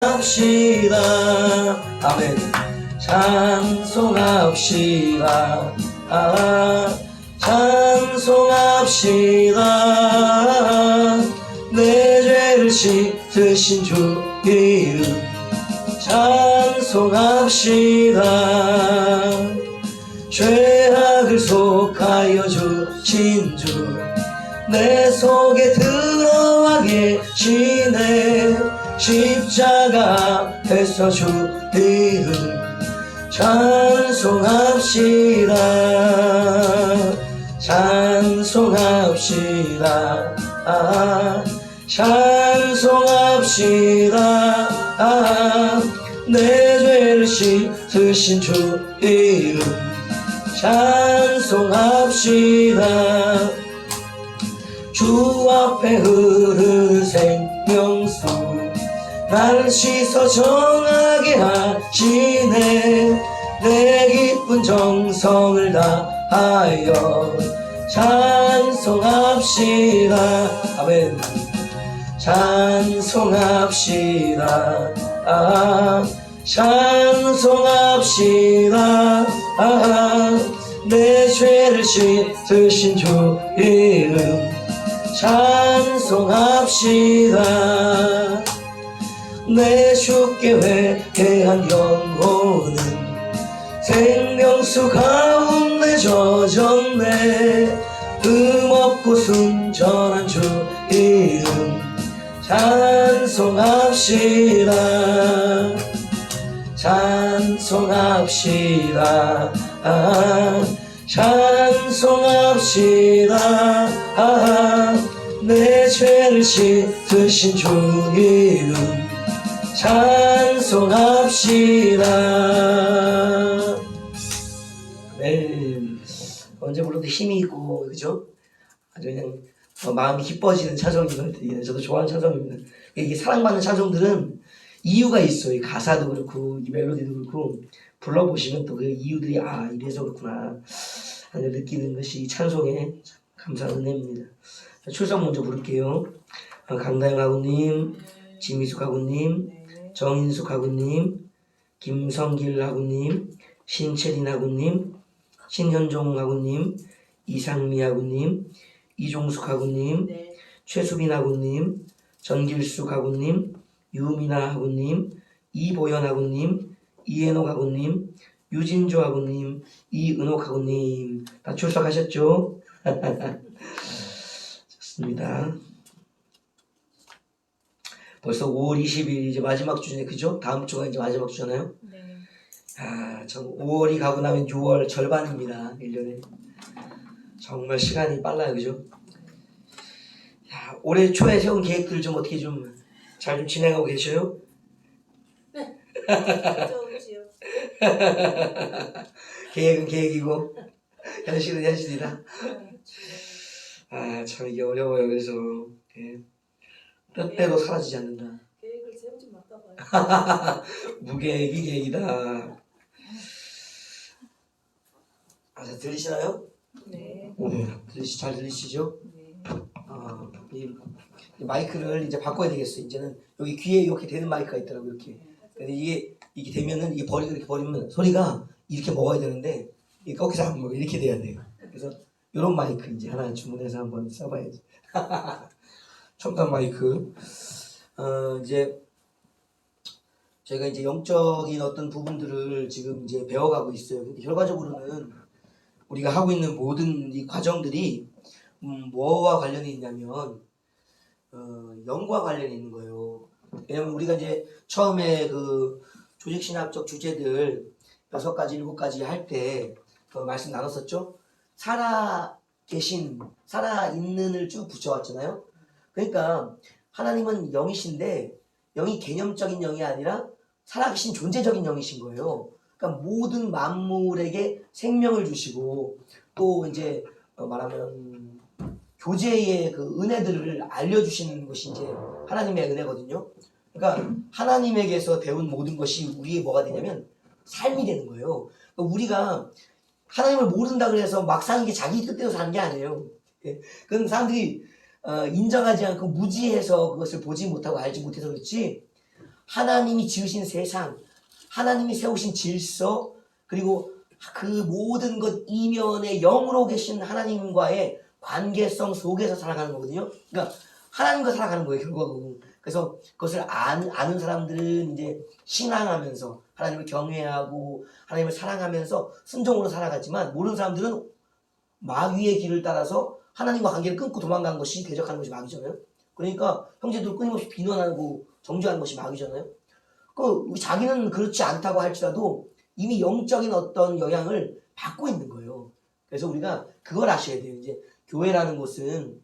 합시다. 아멘. 찬송합시다. 찬송합시다. 내 죄를 씻으신 주 이름 찬송합시다. 죄악을 속하여 주신 주 내 속에 들어와 계시네. 십자가 앞에서 주 이름 찬송합시다. 찬송합시다. 찬송합시다. 내 죄를 씻으신 주 이름 찬송합시다. 주 앞에 흐르는 생명수 나를 씻어 정하게 하시네. 내 기쁜 정성을 다하여 찬송합시다. 아멘. 찬송합시다. 찬송합시다. 내 죄를 씻으신 주 이름 찬송합시다. 내 주께 회개한 영혼은 생명수 가운데 젖었네. 흠없고 순전한 주 이름 찬송합시다. 찬송합시다. 찬송합시다. 내 죄를 씻으신 주 이름 찬송합시다. 네, 언제 불러도 힘이 있고 그죠? 아주 그냥 마음이 기뻐지는 찬송인 것 같아요. 저도 좋아하는 찬송입니다. 이게 사랑받는 찬송들은 이유가 있어요. 이 가사도 그렇고 이 멜로디도 그렇고 불러보시면 또 그 이유들이 이래서 그렇구나 하는 느끼는 것이 찬송의 감사한 은혜입니다. 출석 먼저 부를게요. 강다영 아구님, 지미숙 아구님, 정인숙 아구님, 김성길 아구님, 신채린 아구님, 신현종 아구님, 이상미 아구님, 이종숙 아구님, 최수빈 아구님, 전길숙 아구님, 유미나 아구님, 이보연 아구님, 이해녹 아구님, 유진조 아구님, 이은옥 아구님 다 출석하셨죠? 좋습니다. 벌써 5월 20일 이제 마지막 주네, 그죠? 다음 주가 이제 마지막 주잖아요. 네. 전 5월이 가고 나면 6월 절반입니다. 1년에. 정말 시간이 빨라요, 그죠? 올해 초에 세운 계획들 좀 어떻게 좀 잘 좀 진행하고 계셔요? 네. 그렇죠. 계획은 계획이고 현실은 현실이다. 참 이게 어려워요. 그래서 뜻대로 사라지지 않는다. 계획을 세우지 말까 봐요. 무계획이 계획이다. 들리시나요? 네. 잘 들리시죠? 네. 이 마이크를 이제 바꿔야 되겠어요. 이제는 여기 귀에 이렇게 되는 마이크가 있더라고요. 이렇게. 근데 이게 되면은 이게 이렇게 버리면 소리가 이렇게 먹어야 되는데 이게 거기서 안 먹어. 이렇게 돼야 돼요. 그래서 이런 마이크 이제 하나 주문해서 한번 써봐야지. 첨단 마이크. 이제 제가 이제 영적인 어떤 부분들을 지금 이제 배워가고 있어요. 근데 결과적으로는 우리가 하고 있는 모든 이 과정들이 뭐와 관련이 있냐면 영과 관련이 있는 거예요. 왜냐면 우리가 이제 처음에 그 조직신학적 주제들 6가지, 7가지 할 때 말씀 나눴었죠. 살아있는을 쭉 붙여왔잖아요. 그러니까 하나님은 영이신데 영이 개념적인 영이 아니라 살아계신 존재적인 영이신 거예요. 그러니까 모든 만물에게 생명을 주시고 또 이제 말하면 교제의 그 은혜들을 알려주시는 것이 이제 하나님의 은혜거든요. 그러니까 하나님에게서 배운 모든 것이 우리의 뭐가 되냐면 삶이 되는 거예요. 그러니까 우리가 하나님을 모른다 그래서 막 사는 게 자기 뜻대로 사는 게 아니에요. 그건 사람들이 인정하지 않고 무지해서 그것을 보지 못하고 알지 못해서 그렇지, 하나님이 지으신 세상, 하나님이 세우신 질서, 그리고 그 모든 것 이면에 영으로 계신 하나님과의 관계성 속에서 살아가는 거거든요. 그러니까 하나님과 살아가는 거예요, 결국은. 그래서 그것을 아는 사람들은 이제 신앙하면서 하나님을 경외하고 하나님을 사랑하면서 순종으로 살아갔지만, 모르는 사람들은 마귀의 길을 따라서 하나님과 관계를 끊고 도망간 것이 대적하는 것이 마귀잖아요. 그러니까 형제들 끊임없이 비난하고 정죄하는 것이 마귀잖아요. 자기는 그렇지 않다고 할지라도 이미 영적인 어떤 영향을 받고 있는 거예요. 그래서 우리가 그걸 아셔야 돼요. 이제 교회라는 곳은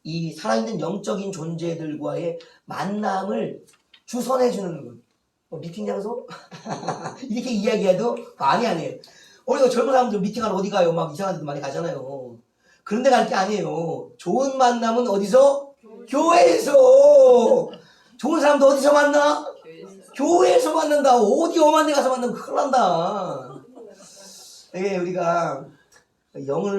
이 살아있는 영적인 존재들과의 만남을 주선해주는 것. 미팅 장소? 이렇게 이야기해도 많이 안 해요. 우리가 젊은 사람들 미팅하러 어디 가요? 막 이상한 데도 많이 가잖아요. 그런 데 갈 게 아니에요. 좋은 만남은 어디서? 교회에서! 좋은 사람도 어디서 만나? 교회에서 만난다. 어디 험한 데 가서 만나면 큰일 난다. 이게 우리가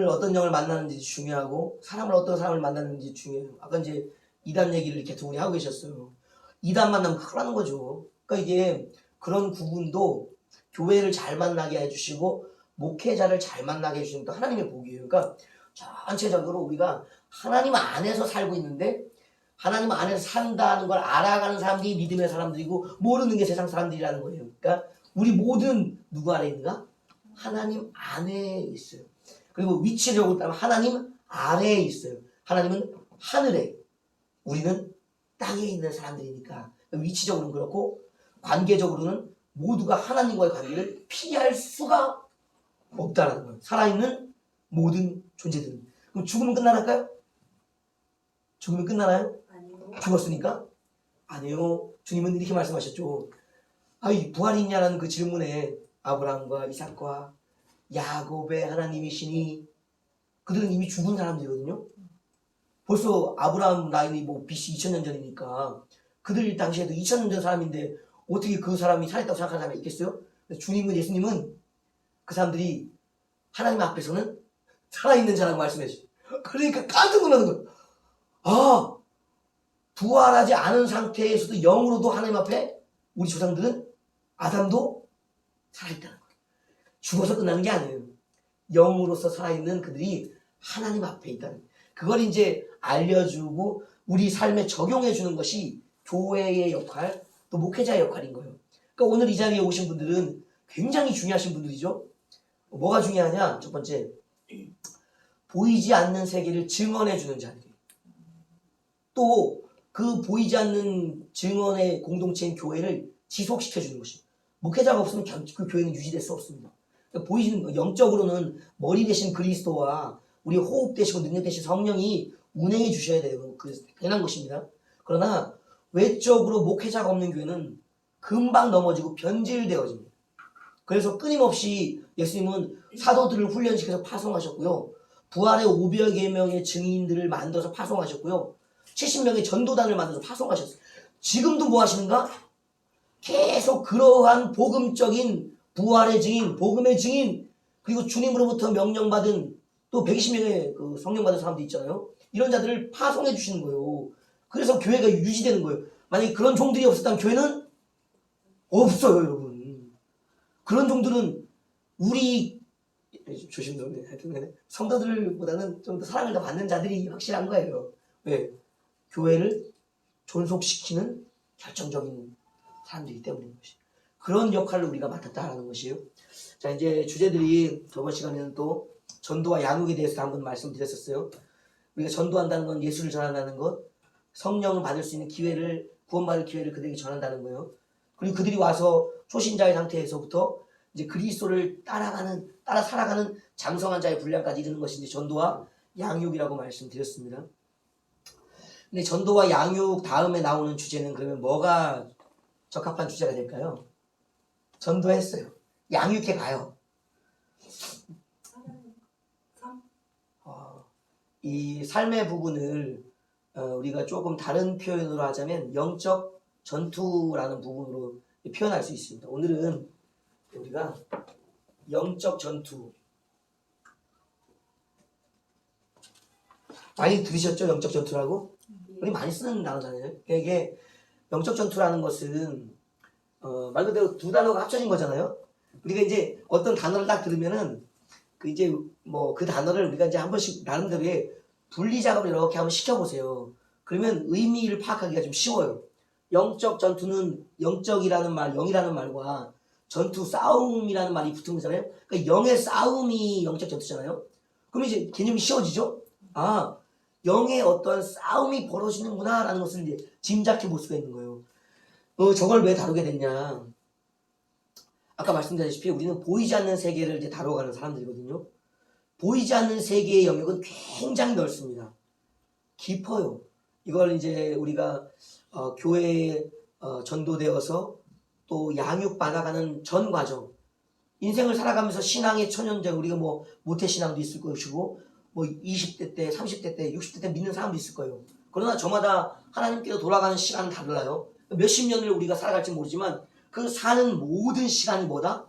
어떤 영을 만나는지 중요하고, 어떤 사람을 만나는지 중요해요. 아까 이제 이단 얘기를 이렇게 두 분이 하고 계셨어요. 이단 만나면 큰일 나는 거죠. 그러니까 이게 그런 구분도 교회를 잘 만나게 해주시고, 목회자를 잘 만나게 해주시는 또 하나님의 복이에요. 그러니까 전체적으로 우리가 하나님 안에서 살고 있는데, 하나님 안에서 산다는 걸 알아가는 사람들이 믿음의 사람들이고, 모르는 게 세상 사람들이라는 거예요. 그러니까 우리 모든 누구 안에 있는가? 하나님 안에 있어요. 그리고 위치적으로 따면 하나님 아래에 있어요. 하나님은 하늘에, 우리는 땅에 있는 사람들이니까 위치적으로는 그렇고, 관계적으로는 모두가 하나님과의 관계를 피할 수가 없다는 거예요. 살아있는 모든 존재들은. 그럼 죽으면 끝나날까요? 죽으면 끝나나요? 아니요. 죽었으니까? 아니요. 주님은 이렇게 말씀하셨죠. 부활이 있냐라는 그 질문에 아브라함과 이삭과 야곱의 하나님이시니, 그들은 이미 죽은 사람들이거든요. 벌써 아브라함 나이는 뭐 BC 2000년 전이니까 그들 당시에도 2000년 전 사람인데 어떻게 그 사람이 살아있다고 생각하는 사람이 있겠어요? 예수님은 그 사람들이 하나님 앞에서는 살아있는 자라고 말씀해 주세요. 그러니까 깜짝 놀라는 거예요. 부활하지 않은 상태에서도 영으로도 하나님 앞에 우리 조상들은, 아담도 살아있다는 거예요. 죽어서 끝나는 게 아니에요. 영으로서 살아있는 그들이 하나님 앞에 있다는 거예요. 그걸 이제 알려주고 우리 삶에 적용해주는 것이 교회의 역할, 또 목회자의 역할인 거예요. 그러니까 오늘 이 자리에 오신 분들은 굉장히 중요하신 분들이죠. 뭐가 중요하냐? 첫 번째, 보이지 않는 세계를 증언해주는 자들이에요. 또 그 보이지 않는 증언의 공동체인 교회를 지속시켜주는 것이에요. 목회자가 없으면 그 교회는 유지될 수 없습니다. 그러니까 보이지는, 영적으로는 머리 대신 그리스도와 우리 호흡 되시고 능력 되신 성령이 운행해 주셔야 돼요. 그 당연한 것입니다. 그러나 외적으로 목회자가 없는 교회는 금방 넘어지고 변질되어집니다. 그래서 끊임없이 예수님은 사도들을 훈련시켜서 파송하셨고요. 부활의 500여 명의 증인들을 만들어서 파송하셨고요. 70명의 전도단을 만들어서 파송하셨어요. 지금도 뭐 하시는가? 계속 그러한 복음적인 부활의 증인, 복음의 증인, 그리고 주님으로부터 명령받은 또 120명의 그 성령받은 사람들 있잖아요. 이런 자들을 파송해 주시는 거예요. 그래서 교회가 유지되는 거예요. 만약에 그런 종들이 없었다면 교회는 없어요, 여러분. 그런 종들은 우리, 조심스럽네. 하여튼 성도들보다는 좀 더 사랑을 더 받는 자들이 확실한 거예요. 왜? 교회를 존속시키는 결정적인 사람들이기 때문인 것이. 그런 역할을 우리가 맡았다라는 것이에요. 자, 이제 주제들이 저번 시간에는 또 전도와 양육에 대해서 한번 말씀드렸었어요. 우리가 전도한다는 건 예수를 전한다는 것, 성령을 받을 수 있는 기회를, 구원받을 기회를 그들에게 전한다는 거예요. 그리고 그들이 와서 초신자의 상태에서부터 이제 그리스도를 따라 살아가는 장성한 자의 분량까지 이르는 것이 이제 전도와 양육이라고 말씀드렸습니다. 근데 전도와 양육 다음에 나오는 주제는 그러면 뭐가 적합한 주제가 될까요? 전도했어요. 양육해 가요. 이 삶의 부분을 우리가 조금 다른 표현으로 하자면 영적 전투라는 부분으로 표현할 수 있습니다. 오늘은 우리가 영적 전투, 많이 들으셨죠? 영적 전투라고? 우리 많이 쓰는 단어잖아요. 이게 영적 전투라는 것은 말 그대로 두 단어가 합쳐진 거잖아요. 우리가 이제 어떤 단어를 딱 들으면은 그 이제 뭐 그 단어를 우리가 이제 한 번씩 나름대로의 분리 작업을 이렇게 한번 시켜보세요. 그러면 의미를 파악하기가 좀 쉬워요. 영적 전투는 영적이라는 말, 영이라는 말과 전투, 싸움이라는 말이 붙은 거잖아요. 그러니까 영의 싸움이 영적 전투잖아요. 그러면 이제 개념이 쉬워지죠? 아, 영의 어떤 싸움이 벌어지는구나 라는 것을 이제 짐작해 볼 수가 있는 거예요. 저걸 왜 다루게 됐냐. 아까 말씀드렸다시피 우리는 보이지 않는 세계를 이제 다뤄가는 사람들이거든요. 보이지 않는 세계의 영역은 굉장히 넓습니다. 깊어요. 이걸 이제 우리가 교회에 전도되어서 또 양육받아가는 전 과정, 인생을 살아가면서 신앙의 천연자, 우리가 뭐 모태신앙도 있을 것이고 뭐 20대 때, 30대 때, 60대 때 믿는 사람도 있을 거예요. 그러나 저마다 하나님께로 돌아가는 시간은 달라요. 몇십 년을 우리가 살아갈지 모르지만 그 사는 모든 시간이 뭐다?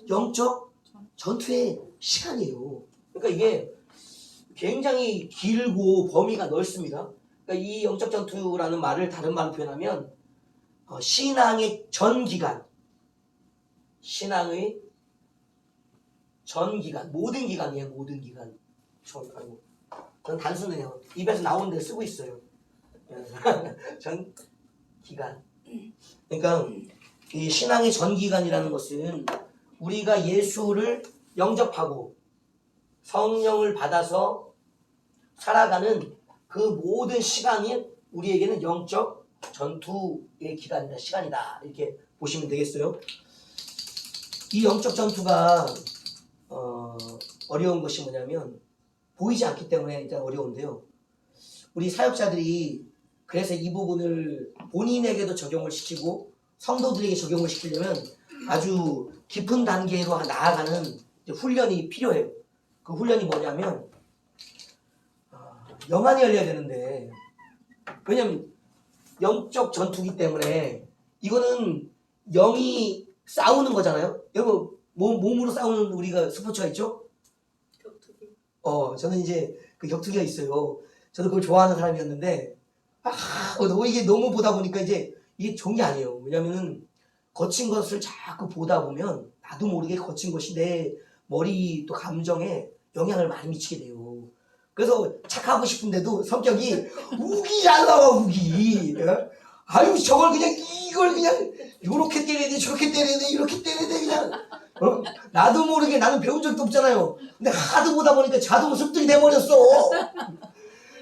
영적 전투의 시간이에요. 그러니까 이게 굉장히 길고 범위가 넓습니다. 그러니까 이 영적 전투라는 말을 다른 말로 표현하면 신앙의 전 기간, 신앙의 전 기간, 모든 기간이에요. 모든 기간. 전 단순해요. 입에서 나오는 데 쓰고 있어요. 전 기간. 그러니까 이 신앙의 전 기간이라는 것은 우리가 예수를 영접하고 성령을 받아서 살아가는 그 모든 시간이 우리에게는 영적 전투의 기간이다, 시간이다, 이렇게 보시면 되겠어요. 이 영적 전투가 어려운 것이 뭐냐면 보이지 않기 때문에 일단 어려운데요. 우리 사역자들이 그래서 이 부분을 본인에게도 적용을 시키고 성도들에게 적용을 시키려면 아주 깊은 단계로 나아가는 훈련이 필요해요. 그 훈련이 뭐냐면 영안이 열려야 되는데, 왜냐면 영적 전투기 때문에 이거는 영이 싸우는 거잖아요. 여러분 몸으로 싸우는 우리가 스포츠가 있죠? 격투기. 저는 이제 그 격투기가 있어요. 저도 그걸 좋아하는 사람이었는데 이게 너무 보다 보니까 이제 이게 좋은 게 아니에요. 왜냐면은 거친 것을 자꾸 보다 보면 나도 모르게 거친 것이 내 머리 또 감정에 영향을 많이 미치게 돼요. 그래서 착하고 싶은데도 성격이 우기 잘 나와, 우기. 아유, 저걸 그냥 이걸 그냥 요렇게 때려야 돼, 저렇게 때려야 돼, 이렇게 때려야 돼, 그냥. 나도 모르게, 나는 배운 적도 없잖아요. 근데 하도 보다 보니까 자동 습득이 돼버렸어.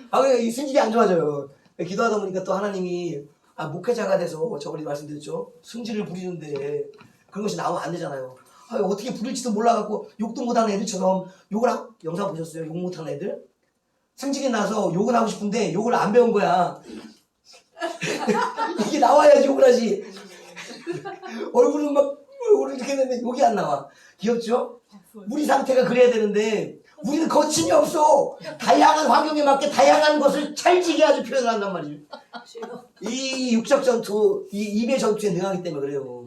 그러니까 이 승질이 안 좋아져요. 기도하다 보니까 또 하나님이 목회자가 돼서 저번에 말씀드렸죠. 승질을 부리는데 그런 것이 나오면 안 되잖아요. 어떻게 부릴지도 몰라갖고 욕도 못하는 애들처럼 욕을 하고, 영상 보셨어요? 욕 못하는 애들? 승질이 나서 욕을 하고 싶은데 욕을 안 배운 거야. 이게 나와야지 욕을 하지. 얼굴은 이렇게 했는데 욕이 안 나와. 귀엽죠? 우리 상태가 그래야 되는데 우리는 거침이 없어. 다양한 환경에 맞게 다양한 것을 찰지게 아주 표현을 한단 말이에요. 이 육적 전투, 이 입의 전투에 능하기 때문에 그래요.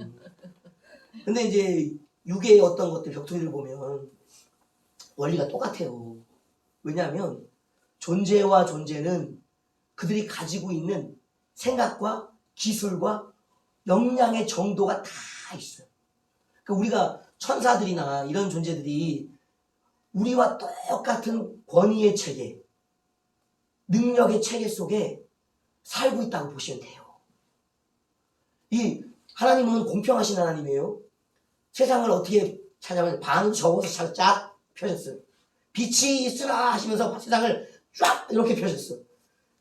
근데 이제 육의 어떤 것들, 격투기를 보면 원리가 똑같아요. 왜냐하면 존재와 존재는 그들이 가지고 있는 생각과 기술과 역량의 정도가 다 있어요. 그러니까 우리가 천사들이나 이런 존재들이 우리와 똑같은 권위의 체계, 능력의 체계 속에 살고 있다고 보시면 돼요. 이 하나님은 공평하신 하나님이에요. 세상을 어떻게 찾아면 반으로 접어서 쫙 펴셨어요. 빛이 있으라 하시면서 세상을 쫙 이렇게 펴셨어.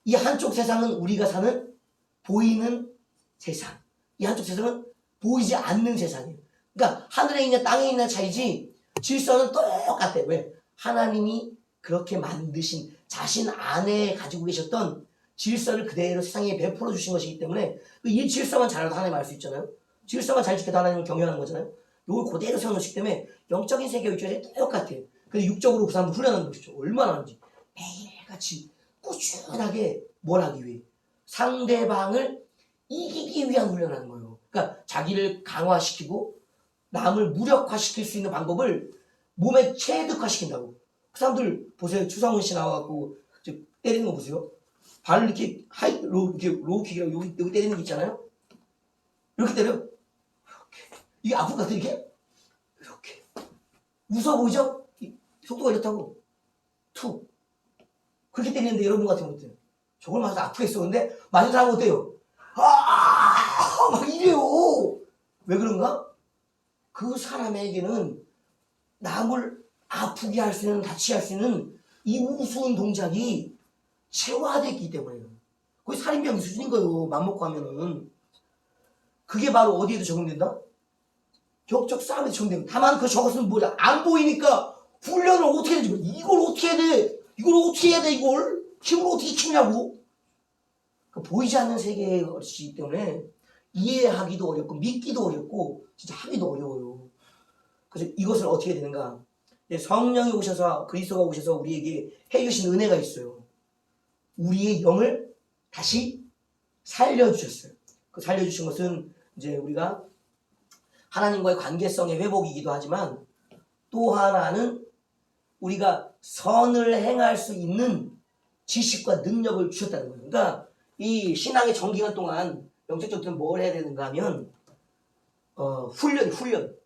이 한쪽 세상은 우리가 사는 보이는 세상, 이 한쪽 세상은 보이지 않는 세상이에요. 그러니까 하늘에 있는 땅에 있는 차이지 질서는 똑같아. 왜? 하나님이 그렇게 만드신 자신 안에 가지고 계셨던 질서를 그대로 세상에 베풀어 주신 것이기 때문에 이 질서만 잘 알아도 하나님 알 수 있잖아요. 질서만 잘 지켜도 하나님을 경외하는 거잖아요. 이걸 그대로 세워놓기 때문에 영적인 세계와 육적인 세계 똑같아요. 그래서 육적으로 그 사람을 훈련하는 것이죠. 얼마나 하는지. 매일같이 꾸준하게 뭘 하기 위해? 상대방을 이기기 위한 훈련하는 거예요. 그러니까 자기를 강화시키고 남을 무력화시킬 수 있는 방법을 몸에 체득화시킨다고. 그 사람들 보세요. 추성훈 씨 나와갖고 때리는 거 보세요. 발을 이렇게 이렇게 로우킥이라고 여기 때리는 게 있잖아요. 이렇게 때려. 이렇게. 이게 아플 것 같아, 이렇게? 이렇게. 무서워 보이죠? 속도가 이렇다고. 툭. 그렇게 때리는데 여러분 같으면 어때요? 저걸 맞아서 아프겠어. 근데 맞은 사람은 어때요? 막 이래요. 왜 그런가? 그 사람에게는 남을 아프게 할 수 있는, 다치게 할 수 있는 이 우스운 동작이 체화됐기 때문에요. 거의 살인병 수준인 거예요. 맘먹고 하면은. 그게 바로 어디에도 적용된다? 격적 싸움에 적용된다. 다만 그 저것은 뭐냐? 안 보이니까 훈련을 어떻게 해야 돼? 이걸 어떻게 해야 돼? 이걸 어떻게 해야 돼? 이걸? 힘으로 어떻게 키우냐고? 보이지 않는 세계의 것이기 때문에 이해하기도 어렵고 믿기도 어렵고 진짜 하기도 어려워요. 그래서 이것을 어떻게 해야 되는가? 성령이 오셔서 그리스도가 오셔서 우리에게 해주신 은혜가 있어요. 우리의 영을 다시 살려주셨어요. 그 살려주신 것은 이제 우리가 하나님과의 관계성의 회복이기도 하지만 또 하나는 우리가 선을 행할 수 있는 지식과 능력을 주셨다는 거예요. 그러니까 이 신앙의 정기간 동안 영적적으로 뭘 해야 되는가 하면 훈련.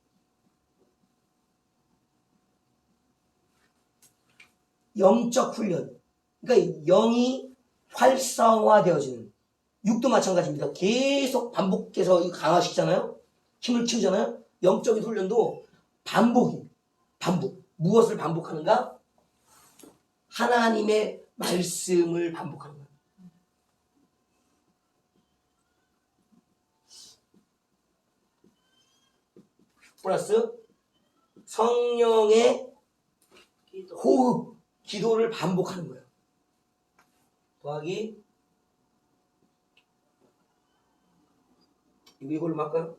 영적 훈련. 그러니까 영이 활성화되어지는. 육도 마찬가지입니다. 계속 반복해서 이거 강화시키잖아요. 힘을 키우잖아요. 영적인 훈련도 반복. 무엇을 반복하는가? 하나님의 말씀을 반복하는 거예요. 플러스 성령의 호흡, 기도를 반복하는 거예요. 더하기 이걸로 할까요?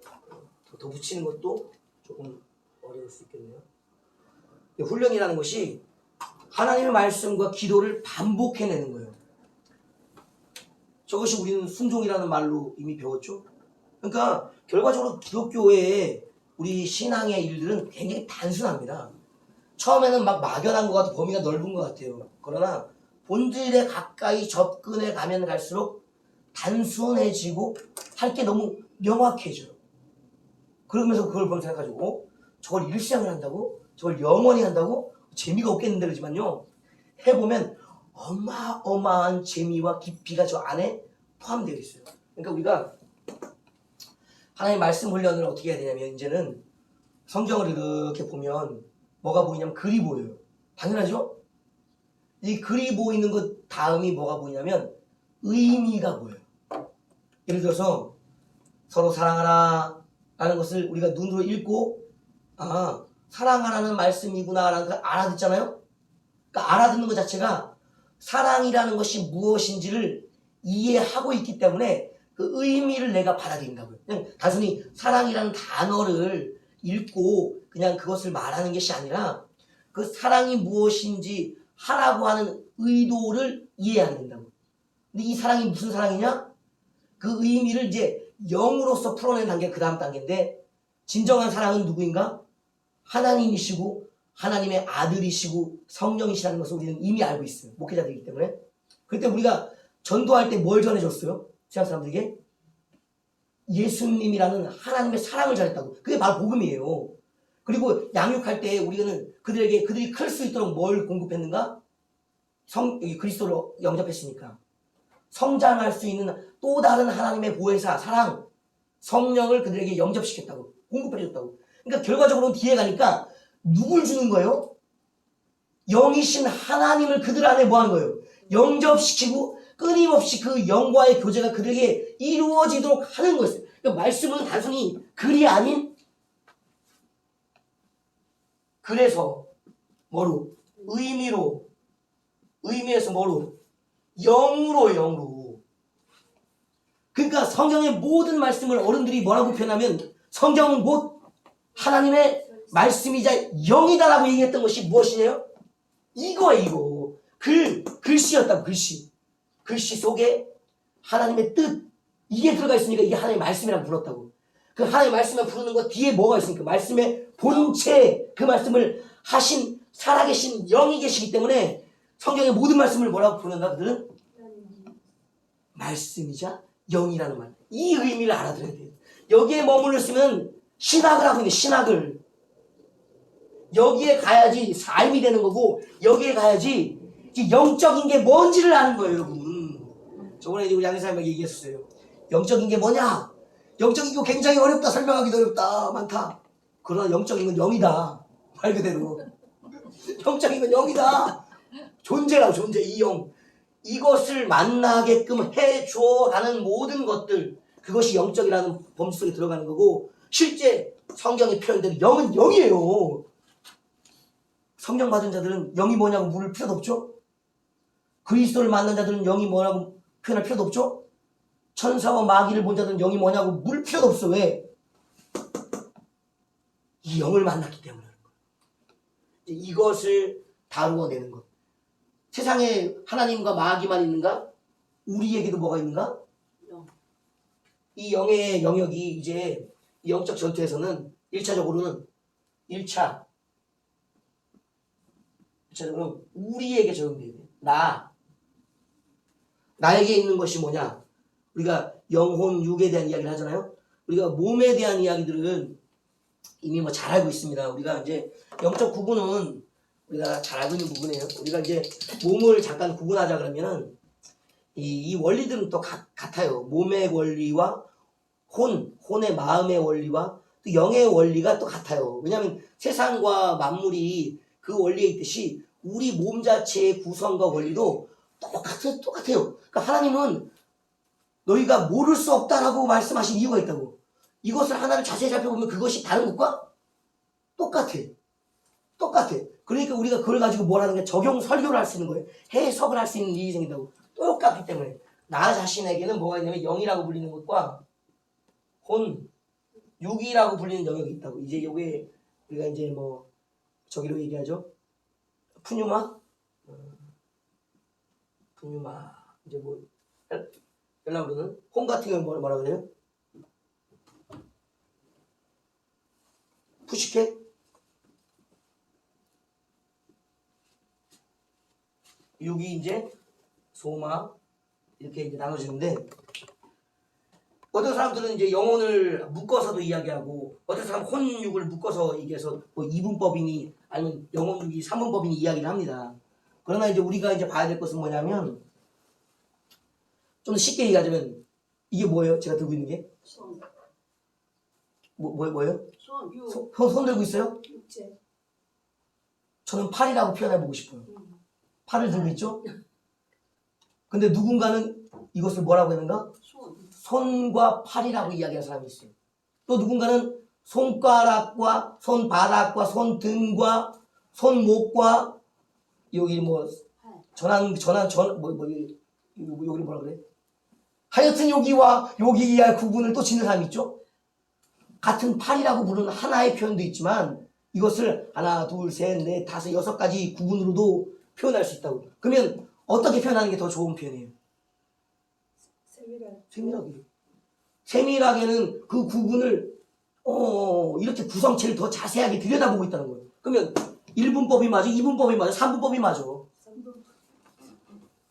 더 붙이는 것도 조금 어려울 수 있겠네요. 훈련이라는 것이 하나님의 말씀과 기도를 반복해내는 거예요. 저것이 우리는 순종이라는 말로 이미 배웠죠. 그러니까 결과적으로 기독교의 우리 신앙의 일들은 굉장히 단순합니다. 처음에는 막 막연한 것 같고 범위가 넓은 것 같아요. 그러나 본질에 가까이 접근해 가면 갈수록 단순해지고 할 게 너무 명확해져요. 그러면서 그걸 보면 생각하고 저걸 일상을 한다고? 저걸 영원히 한다고? 재미가 없겠는데 그러지만요. 해보면 어마어마한 재미와 깊이가 저 안에 포함되어 있어요. 그러니까 우리가 하나님의 말씀 훈련을 어떻게 해야 되냐면 이제는 성경을 이렇게 보면 뭐가 보이냐면 글이 보여요. 당연하죠? 이 글이 보이는 것 다음이 뭐가 보이냐면 의미가 보여요. 예를 들어서 서로 사랑하라 라는 것을 우리가 눈으로 읽고 사랑하라는 말씀이구나 라는 걸 알아듣잖아요. 그러니까 알아듣는 것 자체가 사랑이라는 것이 무엇인지를 이해하고 있기 때문에 그 의미를 내가 받아들인다고요. 그냥 단순히 사랑이라는 단어를 읽고 그냥 그것을 말하는 것이 아니라 그 사랑이 무엇인지 하라고 하는 의도를 이해해야 된다고. 근데 이 사랑이 무슨 사랑이냐? 그 의미를 이제 영으로서 풀어낸 단계가 그 다음 단계인데 진정한 사랑은 누구인가? 하나님이시고 하나님의 아들이시고 성령이시라는 것을 우리는 이미 알고 있어요. 목회자들이기 때문에. 그때 우리가 전도할 때 뭘 전해줬어요? 세상 사람들에게? 예수님이라는 하나님의 사랑을 전했다고. 그게 바로 복음이에요. 그리고 양육할 때 우리는 그들이 클 수 있도록 뭘 공급했는가? 그리스도를 영접했으니까. 성장할 수 있는 또 다른 하나님의 보혜사, 사랑, 성령을 그들에게 영접시켰다고. 공급해줬다고. 그러니까 결과적으로는 뒤에 가니까 누굴 주는 거예요? 영이신 하나님을 그들 안에 뭐 하는 거예요? 영접시키고 끊임없이 그 영과의 교제가 그들에게 이루어지도록 하는 것이에요. 그러니까 말씀은 단순히 글이 아닌 그래서 뭐로? 의미에서 뭐로? 영으로. 그러니까 성경의 모든 말씀을 어른들이 뭐라고 표현하면 성경은 곧 하나님의 말씀이자 영이다라고 얘기했던 것이 무엇이에요? 이거. 글씨였다고, 글씨 속에 하나님의 뜻, 이게 들어가 있으니까 이게 하나님의 말씀이라고 불렀다고. 그 하나님의 말씀을 부르는 것 뒤에 뭐가 있으니까 말씀의 본체, 그 말씀을 하신 살아계신 영이 계시기 때문에 성경의 모든 말씀을 뭐라고 부르는가 그들은? 말씀이자 영이라는 말. 이 의미를 알아들어야 돼요. 여기에 머물렀으면 신학을 하고 있는 신학을. 여기에 가야지 삶이 되는 거고 여기에 가야지 영적인 게 뭔지를 아는 거예요, 여러분. 저번에 우리 양사님에게 얘기했어요. 영적인 게 뭐냐? 영적인 거 굉장히 어렵다. 설명하기도 어렵다. 많다. 그러나 영적인 건 영이다. 말 그대로. 영적인 건 영이다. 존재라고 존재. 이 영. 이것을 만나게끔 해줘가는 모든 것들. 그것이 영적이라는 범주 속에 들어가는 거고 실제 성경의 표현대로 영은 영이에요. 성령 받은 자들은 영이 뭐냐고 물을 필요도 없죠. 그리스도를 만난 자들은 영이 뭐라고 표현할 필요도 없죠. 천사와 마귀를 본 자들은 영이 뭐냐고 물을 필요도 없어. 왜? 이 영을 만났기 때문에. 이것을 다루어내는 것. 세상에 하나님과 마귀만 있는가? 우리에게도 뭐가 있는가? 이 영의 영역이 이제 영적 전투에서는 1차적으로는 우리에게 적용돼야 돼. 나에게 있는 것이 뭐냐? 우리가 영혼, 육에 대한 이야기를 하잖아요. 우리가 몸에 대한 이야기들은 이미 뭐 잘 알고 있습니다. 우리가 이제 영적 구분은 우리가 잘 알고 있는 부분이에요. 우리가 이제 몸을 잠깐 구분하자 그러면은 이 원리들은 또 같아요. 몸의 원리와 혼의 마음의 원리와 또 영의 원리가 또 같아요. 왜냐하면 세상과 만물이 그 원리에 있듯이 우리 몸 자체의 구성과 원리도 똑같아요. 그러니까 하나님은 너희가 모를 수 없다라고 말씀하신 이유가 있다고. 이것을 하나를 자세히 살펴보면 그것이 다른 것과 똑같아. 그러니까 우리가 그걸 가지고 뭘 하는 게 적용 설교를 할 수 있는 거예요. 해석을 할 수 있는 일이 생긴다고. 똑같기 때문에 나 자신에게는 뭐가 있냐면 영이라고 불리는 것과 육이라고 불리는 영역이 있다고. 이제 요게 우리가 이제 뭐 저기로 얘기하죠. 푸뉴마 이제 뭐 연락으로는 혼 같은 경우 뭐라 그래요? 푸시케? 육이 이제 소마 이렇게 이제 나눠지는데 어떤 사람들은 이제 영혼을 묶어서도 이야기하고 어떤 사람은 혼육을 묶어서 얘기해서 뭐 이분법이니 아니면 영혼육이 삼분법이니 이야기를 합니다. 그러나 이제 우리가 이제 봐야 될 것은 뭐냐면 좀 쉽게 얘기하자면 이게 뭐예요? 제가 들고 있는 게? 손. 뭐예요? 손 들고 있어요? 육체. 저는 팔이라고 표현해보고 싶어요. 팔을 들고 있죠? 근데 누군가는 이것을 뭐라고 했는가? 손과 팔이라고 이야기하는 사람이 있어요. 또 누군가는 손가락과 손바닥과 손등과 손목과 여기 뭐 여기 뭐라 그래? 하여튼 여기와 여기의 구분을 또 짓는 사람이 있죠. 같은 팔이라고 부르는 하나의 표현도 있지만 이것을 하나, 둘, 셋, 넷, 다섯, 여섯 가지 구분으로도 표현할 수 있다고. 그러면 어떻게 표현하는 게 더 좋은 표현이에요? 세밀하게는 그 구분을 이렇게 구성체를 더 자세하게 들여다보고 있다는 거예요. 그러면 1분법이 맞아, 2분법이 맞아, 3분법이 맞아.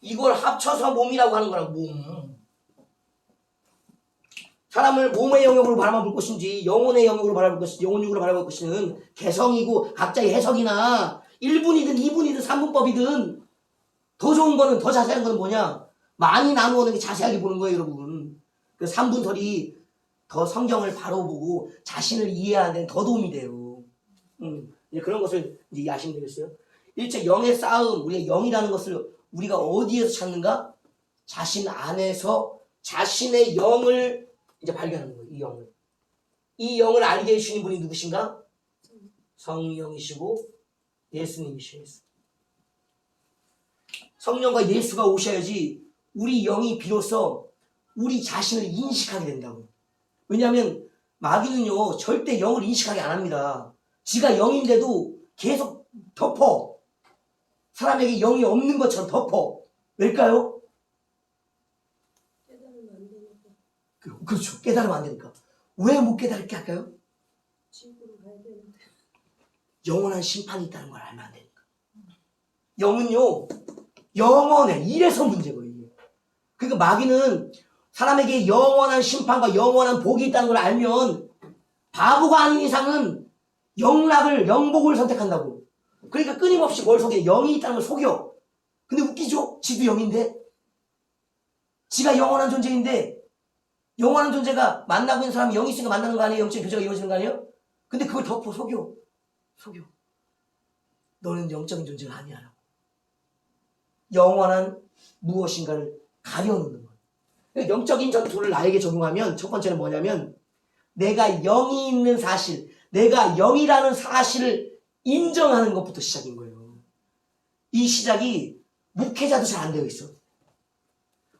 이걸 합쳐서 몸이라고 하는 거라고. 몸. 사람을 몸의 영역으로 바라볼 것인지 영혼의 영역으로 바라볼 것인지 영혼육으로 바라볼 것인지는 개성이고 각자의 해석이나 1분이든 2분이든 3분법이든 더 좋은 거는 더 자세한 거는 뭐냐? 많이 나누어는 게 자세하게 보는 거예요, 여러분. 그 3분설이 더 성경을 바로 보고 자신을 이해하는 데는 더 도움이 돼요. 이제 그런 것을 이제 아시면 되겠어요. 일체 영의 싸움, 우리가 영이라는 것을 우리가 어디에서 찾는가? 자신 안에서 자신의 영을 이제 발견하는 거예요. 이 영을 알게 해주시는 분이 누구신가? 성령이시고 예수님이시오. 성령과 예수가 오셔야지 우리 영이 비로소 우리 자신을 인식하게 된다고. 왜냐하면 마귀는요 절대 영을 인식하게 안 합니다. 지가 영인데도 계속 덮어. 사람에게 영이 없는 것처럼 덮어. 왜일까요? 깨달으면 안 되니까. 그렇죠. 깨달으면 안 되니까. 왜 못 깨달게 할까요? 지구로 가야 되는데. 영원한 심판이 있다는 걸 알면 안 되니까. 영은요 영원해. 이래서 문제고 이게. 그러니까 마귀는 사람에게 영원한 심판과 영원한 복이 있다는 걸 알면 바보가 아닌 이상은 영복을 선택한다고. 그러니까 끊임없이 뭘 속여? 영이 있다는 걸 속여. 근데 웃기죠? 지도 영인데? 지가 영원한 존재인데 영원한 존재가 만나고 있는 사람이 영이 있으니까 만나는 거 아니에요? 영적 교제가 이루어지는 거 아니에요? 근데 그걸 덮어 속여. 너는 영적인 존재가 아니야. 영원한 무엇인가를 가려놓는 거예요. 영적인 전투를 나에게 적용하면 첫 번째는 뭐냐면 내가 영이 있는 사실, 내가 영이라는 사실을 인정하는 것부터 시작인 거예요. 이 시작이 목회자도 잘 안 되어 있어.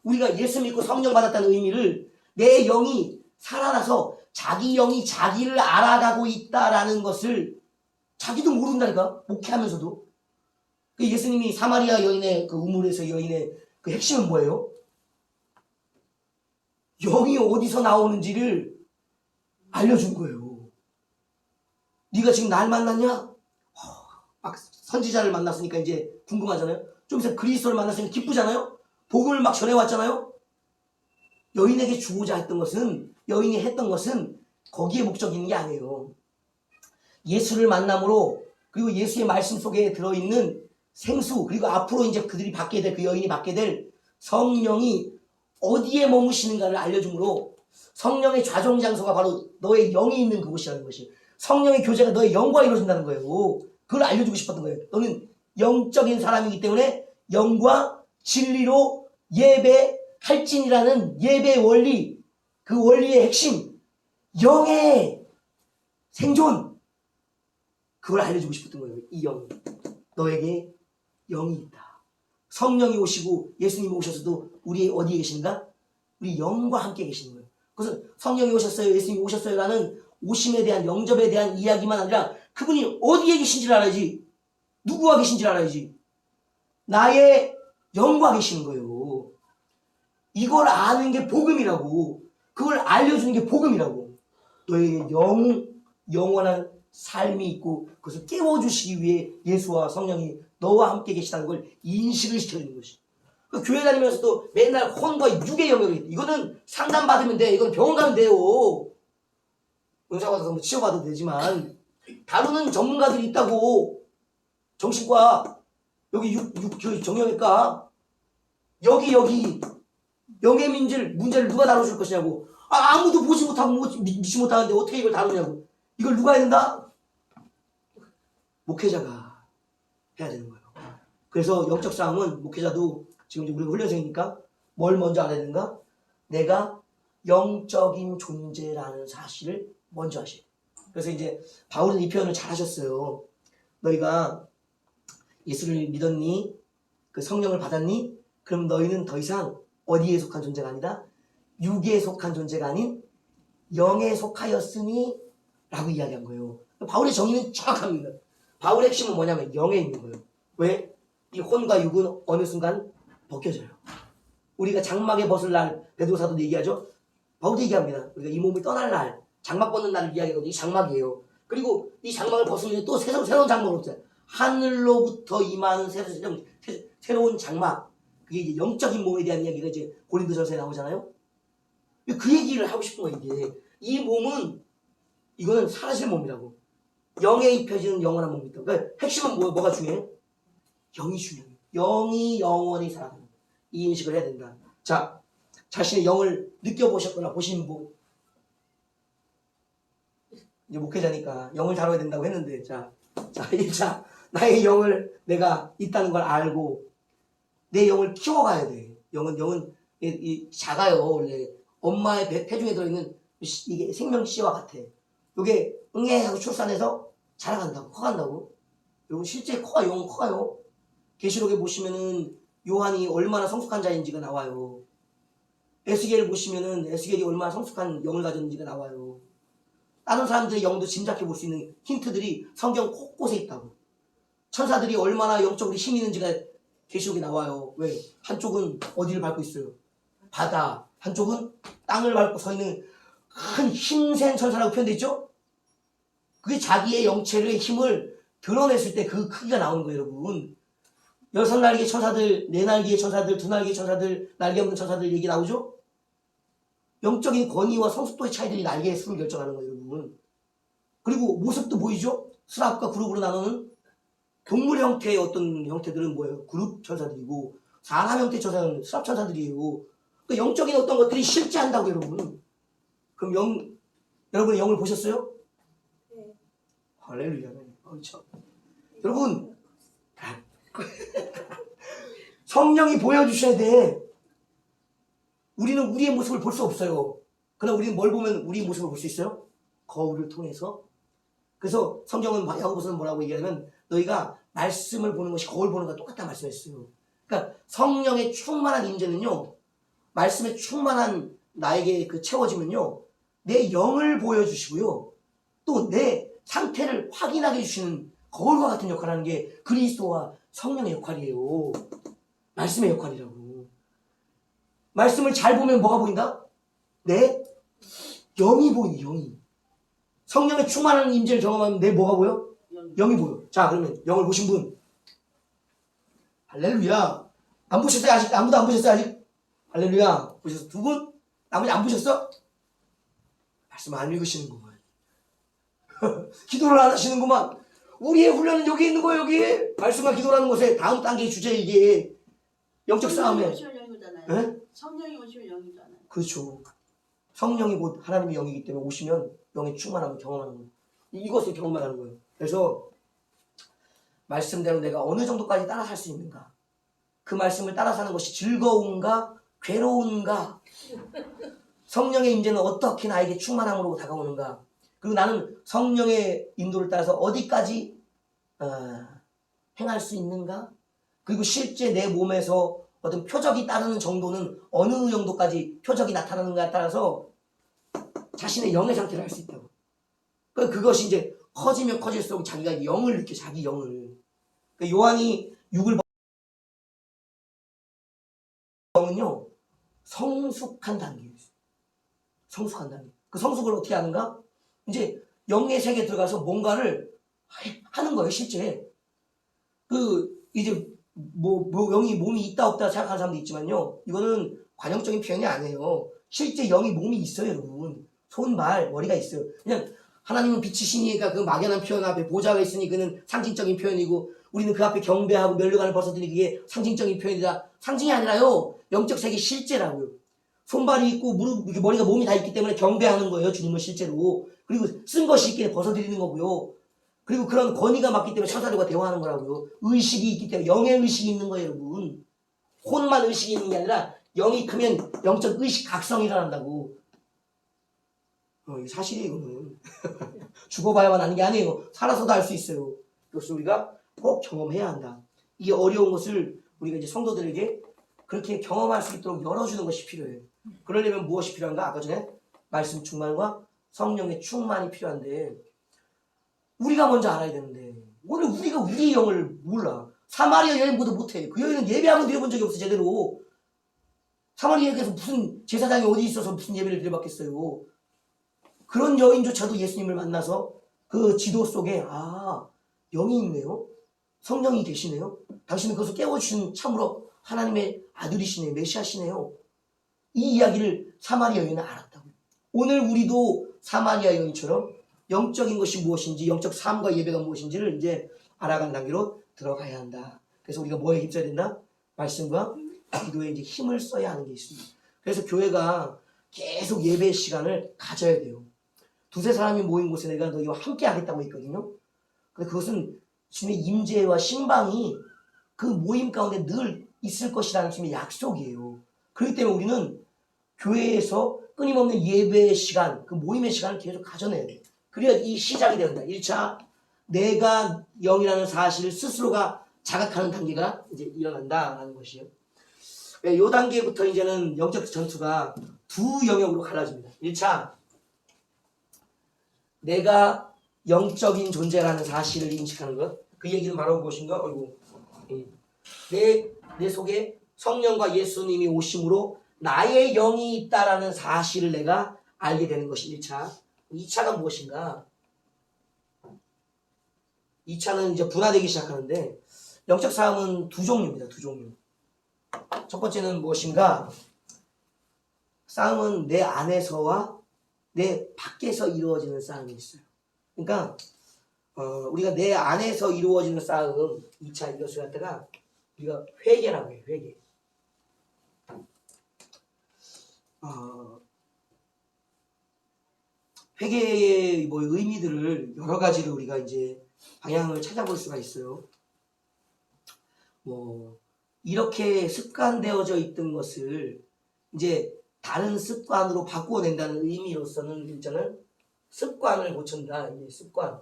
우리가 예수 믿고 성령 받았다는 의미를 내 영이 살아나서 자기 영이 자기를 알아가고 있다라는 것을 자기도 모른다니까, 목회하면서도. 예수님이 사마리아 여인의 그 우물에서 여인의 그 핵심은 뭐예요? 영이 어디서 나오는지를 알려준 거예요. 네가 지금 날 만났냐? 막 선지자를 만났으니까 이제 궁금하잖아요. 좀 있으면 그리스도를 만났으니까 기쁘잖아요. 복음을 막 전해왔잖아요. 여인에게 주고자 했던 것은, 여인이 했던 것은 거기에 목적이 있는 게 아니에요. 예수를 만남으로, 그리고 예수의 말씀 속에 들어있는 생수, 그리고 앞으로 이제 그들이 받게 될, 그 여인이 받게 될 성령이 어디에 머무시는가를 알려주므로 성령의 좌종 장소가 바로 너의 영이 있는 그곳이라는 것이, 성령의 교제가 너의 영과 이루어진다는 거예요. 그걸 알려주고 싶었던 거예요. 너는 영적인 사람이기 때문에 영과 진리로 예배할진이라는 예배의 원리, 그 원리의 핵심, 영의 생존, 그걸 알려주고 싶었던 거예요. 이 영, 너에게 영이 있다. 성령이 오시고 예수님이 오셔서도 우리 어디에 계신가? 우리 영과 함께 계시는 거예요. 그래서 성령이 오셨어요, 예수님이 오셨어요 라는 오심에 대한, 영접에 대한 이야기만 아니라 그분이 어디에 계신지를 알아야지. 누구와 계신지를 알아야지. 나의 영과 계시는 거예요. 이걸 아는 게 복음이라고. 그걸 알려주는 게 복음이라고. 너에게 영원한 삶이 있고 그것을 깨워주시기 위해 예수와 성령이 너와 함께 계시다는 걸 인식을 시켜주는 것이. 그 교회 다니면서도 맨날 혼과 육의 영역이 있다. 이거는 상담받으면 돼. 이건 병원 가면 돼요. 은사 받아서 뭐 치료받아도 되지만 다루는 전문가들이 있다고. 정신과, 여기 정형외과, 여기 영의 문제를 누가 다뤄줄 것이냐고. 아무도 보지 못하고 믿지 못하는데 어떻게 이걸 다루냐고. 이걸 누가 해야 된다? 목회자가 해야 되는 거예요. 그래서 영적 싸움은 목회자도 지금 이제 우리가 훈련생이니까 뭘 먼저 알아야 되는가? 내가 영적인 존재라는 사실을 먼저 하셔야 돼요. 그래서 이제 바울은 이 표현을 잘 하셨어요. 너희가 예수를 믿었니? 그 성령을 받았니? 그럼 너희는 더 이상 어디에 속한 존재가 아니다? 육에 속한 존재가 아닌 영에 속하였으니 라고 이야기한 거예요. 바울의 정의는 정확합니다. 바울의 핵심은 뭐냐면 영에 있는 거예요. 왜? 이 혼과 육은 어느 순간 벗겨져요. 우리가 장막에 벗을 날, 베드로사도 얘기하죠. 바울도 얘기합니다. 우리가 이 몸을 떠날 날, 장막 벗는 날을 이야기하거든요. 이 장막이에요. 그리고 이 장막을 벗으면 또 새로운 장막을 없어요. 하늘로부터 임하는 새로운 장막. 그게 이제 영적인 몸에 대한 이야기가 이제 고린도전서에 나오잖아요. 그 얘기를 하고 싶은 거예요. 이게 이 몸은, 이거는 사라질 몸이라고. 영에 입혀지는 영원한 몸이다. 그러니까 핵심은 뭐가 중요해요? 영이 중요해요. 영이 영원히 살아가는 거예요. 이 인식을 해야 된다. 자, 자신의 영을 느껴보셨거나 보신 분, 이제 목회자니까 영을 다뤄야 된다고 했는데, 자 1차, 나의 영을 내가 있다는 걸 알고 내 영을 키워가야 돼. 영은 작아요. 원래 엄마의 폐중에 들어있는 이게 생명씨와 같아. 이게 응애하고 출산해서 자라간다고, 커간다고. 여러분 실제 영은 커가요. 계시록에 보시면은 요한이 얼마나 성숙한 자인지가 나와요. 에스겔을 보시면은 에스겔이 얼마나 성숙한 영을 가졌는지가 나와요. 다른 사람들의 영도 짐작해 볼 수 있는 힌트들이 성경 곳곳에 있다고. 천사들이 얼마나 영적으로 힘이 있는지가 계시록에 나와요. 왜? 한쪽은 어디를 밟고 있어요? 바다. 한쪽은 땅을 밟고 서 있는 큰 힘센 천사라고 표현되어 있죠? 그게 자기의 영체의 힘을 드러냈을 때 그 크기가 나오는 거예요, 여러분. 여섯 날개 천사들, 네 날개 천사들, 두 날개 천사들, 날개 없는 천사들 얘기 나오죠? 영적인 권위와 성숙도의 차이들이 날개의 수를 결정하는 거예요, 여러분. 그리고 모습도 보이죠? 수랍과 그룹으로 나누는 동물 형태의 어떤 형태들은 뭐예요? 그룹 천사들이고, 사람 형태의 천사는 수랍 천사들이에요. 그러니까 영적인 어떤 것들이 실제한다고, 여러분. 그럼 여러분 영을 보셨어요? 네. 할렐루야. 그렇죠. 여러분, 성령이 보여주셔야 돼. 우리는 우리의 모습을 볼 수 없어요. 그러나 우리는 뭘 보면 우리의 모습을 볼 수 있어요? 거울을 통해서. 그래서 성경은 야고보서는 뭐라고 얘기하냐면 너희가 말씀을 보는 것이 거울 보는 것과 똑같다 말씀했어요. 그러니까 성령의 충만한 임재는요, 말씀에 충만한 나에게 그 채워지면요, 내 영을 보여주시고요, 또 내 상태를 확인하게 해주시는 거울과 같은 역할을 하는 게 그리스도와 성령의 역할이에요. 말씀의 역할이라고. 말씀을 잘 보면 뭐가 보인다? 내 영이 보이니, 영이. 성령의 충만한 임재를 경험하면 내 뭐가 보여? 영이 보여. 자, 그러면 영을 보신 분. 할렐루야. 안 보셨어요? 아직? 아무도 안 보셨어요? 아직? 할렐루야. 보셨어? 두 분? 나머지 안 보셨어? 말씀 안 읽으시는구만. 기도를 안 하시는구만. 우리의 훈련은 여기 있는 거예요, 여기. 말씀과 기도라는 것에 다음 단계의 주제, 이게. 영적 싸움에. 네? 성령이 오시면 영이잖아요. 그렇죠. 성령이 곧 하나님의 영이기 때문에 오시면 영의 충만함을 경험하는 거예요. 이것을 경험만 하는 거예요. 그래서 말씀대로 내가 어느 정도까지 따라 살 수 있는가? 그 말씀을 따라 사는 것이 즐거운가? 괴로운가? 성령의 임재는 어떻게 나에게 충만함으로 다가오는가? 그리고 나는 성령의 인도를 따라서 어디까지 행할 수 있는가? 그리고 실제 내 몸에서 어떤 표적이 따르는 정도는 어느 정도까지 표적이 나타나는가에 따라서 자신의 영의 상태를 알 수 있다고. 그것이 이제 커지면 커질수록 자기가 영을 느껴, 자기 영을. 요한이 6을 영은요, 성숙한 단계예요. 성숙한 단계. 그 성숙을 어떻게 하는가? 이제 영의 세계에 들어가서 뭔가를 하는 거예요, 실제. 이제 영이 몸이 있다 없다 생각하는 사람도 있지만요, 이거는 관용적인 표현이 아니에요. 실제 영이 몸이 있어요, 여러분. 손, 발, 머리가 있어요. 그냥 하나님은 빛이시니까 그 막연한 표현 앞에 보좌가 있으니 그는 상징적인 표현이고, 우리는 그 앞에 경배하고 면류관을 벗어드리니 그게 상징적인 표현이다. 상징이 아니라요, 영적 세계 실제라고요. 손발이 있고 무릎, 머리가 몸이 다 있기 때문에 경배하는 거예요, 주님을 실제로. 그리고 쓴 것이 있기에 벗어드리는 거고요. 그리고 그런 권위가 맞기 때문에 천사들과 대화하는 거라고요. 의식이 있기 때문에 영의 의식이 있는 거예요, 여러분. 혼만 의식이 있는 게 아니라 영이 크면 영적 의식 각성이 일어난다고. 이게 사실이에요, 이거는. 죽어봐야만 하는 게 아니에요. 살아서도 알 수 있어요. 그것을 우리가 꼭 경험해야 한다. 이게 어려운 것을 우리가 이제 성도들에게 그렇게 경험할 수 있도록 열어주는 것이 필요해요. 그러려면 무엇이 필요한가? 아까 전에 말씀 충만과 성령의 충만이 필요한데, 우리가 먼저 알아야 되는데, 오늘 우리가 우리의 영을 몰라. 사마리아 여인보다 못해. 그 여인은 예배 한번 드려본 적이 없어, 제대로. 사마리아에서 무슨 제사장이 어디 있어서 무슨 예배를 드려봤겠어요. 그런 여인조차도 예수님을 만나서 그 지도 속에, 영이 있네요. 성령이 계시네요. 당신은 그것을 깨워주신 참으로 하나님의 아들이시네요. 메시아시네요. 이 이야기를 사마리아 여인은 알았다고. 오늘 우리도 사마리아 여인처럼 영적인 것이 무엇인지, 영적 삶과 예배가 무엇인지를 이제 알아가는 단계로 들어가야 한다. 그래서 우리가 뭐에 힘써야 된다? 말씀과 기도에 이제 힘을 써야 하는 게 있습니다. 그래서 교회가 계속 예배 시간을 가져야 돼요. 두세 사람이 모인 곳에 내가 너희와 함께 하겠다고 했거든요. 근데 그것은 주님의 임재와 신방이 그 모임 가운데 늘 있을 것이라는 주님의 약속이에요. 그렇기 때문에 우리는 교회에서 끊임없는 예배의 시간, 그 모임의 시간을 계속 가져내야 돼요. 그래야 이 시작이 된다. 1차, 내가 영이라는 사실을 스스로가 자각하는 단계가 이제 일어난다라는 것이에요. 이 단계부터 이제는 영적 전투가 두 영역으로 갈라집니다. 1차, 내가 영적인 존재라는 사실을 인식하는 것. 그 얘기는 바로 무엇인가? 내 속에 성령과 예수님이 오심으로 나의 영이 있다라는 사실을 내가 알게 되는 것이 1차. 2차가 무엇인가? 2차는 이제 분화되기 시작하는데, 영적 싸움은 두 종류입니다. 두 종류. 첫 번째는 무엇인가? 싸움은 내 안에서와 내 밖에서 이루어지는 싸움이 있어요. 그러니까 우리가 내 안에서 이루어지는 싸움 2차 이것을 갖다가 우리가 회개라고 해요. 회개. 회개의 뭐 의미들을 여러 가지로 우리가 이제 방향을 찾아볼 수가 있어요. 뭐 이렇게 습관되어져 있던 것을 이제 다른 습관으로 바꾸어낸다는 의미로서는 일단은 습관을 고친다. 이게 습관.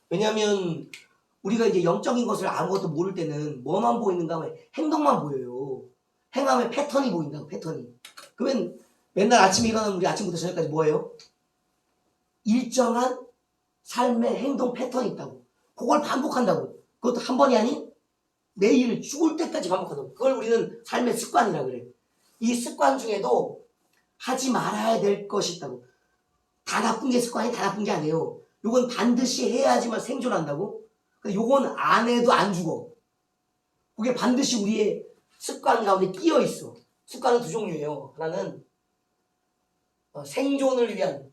왜냐하면 우리가 이제 영적인 것을 아무것도 모를 때는 뭐만 보이는가 하면 행동만 보여요. 행함의 패턴이 보인다고, 패턴이. 그러면 맨날 아침에 일어나면 우리 아침부터 저녁까지 뭐예요? 일정한 삶의 행동 패턴이 있다고. 그걸 반복한다고. 그것도 한 번이 아닌 매일 죽을 때까지 반복한다고. 그걸 우리는 삶의 습관이라 그래. 이 습관 중에도 하지 말아야 될 것이 있다고. 다 나쁜 게 습관이 다 나쁜 게 아니에요. 요건 반드시 해야지만 생존한다고. 근데 요건 안 해도 안 죽어. 그게 반드시 우리의 습관 가운데 끼어 있어. 습관은 두 종류예요. 하나는 생존을 위한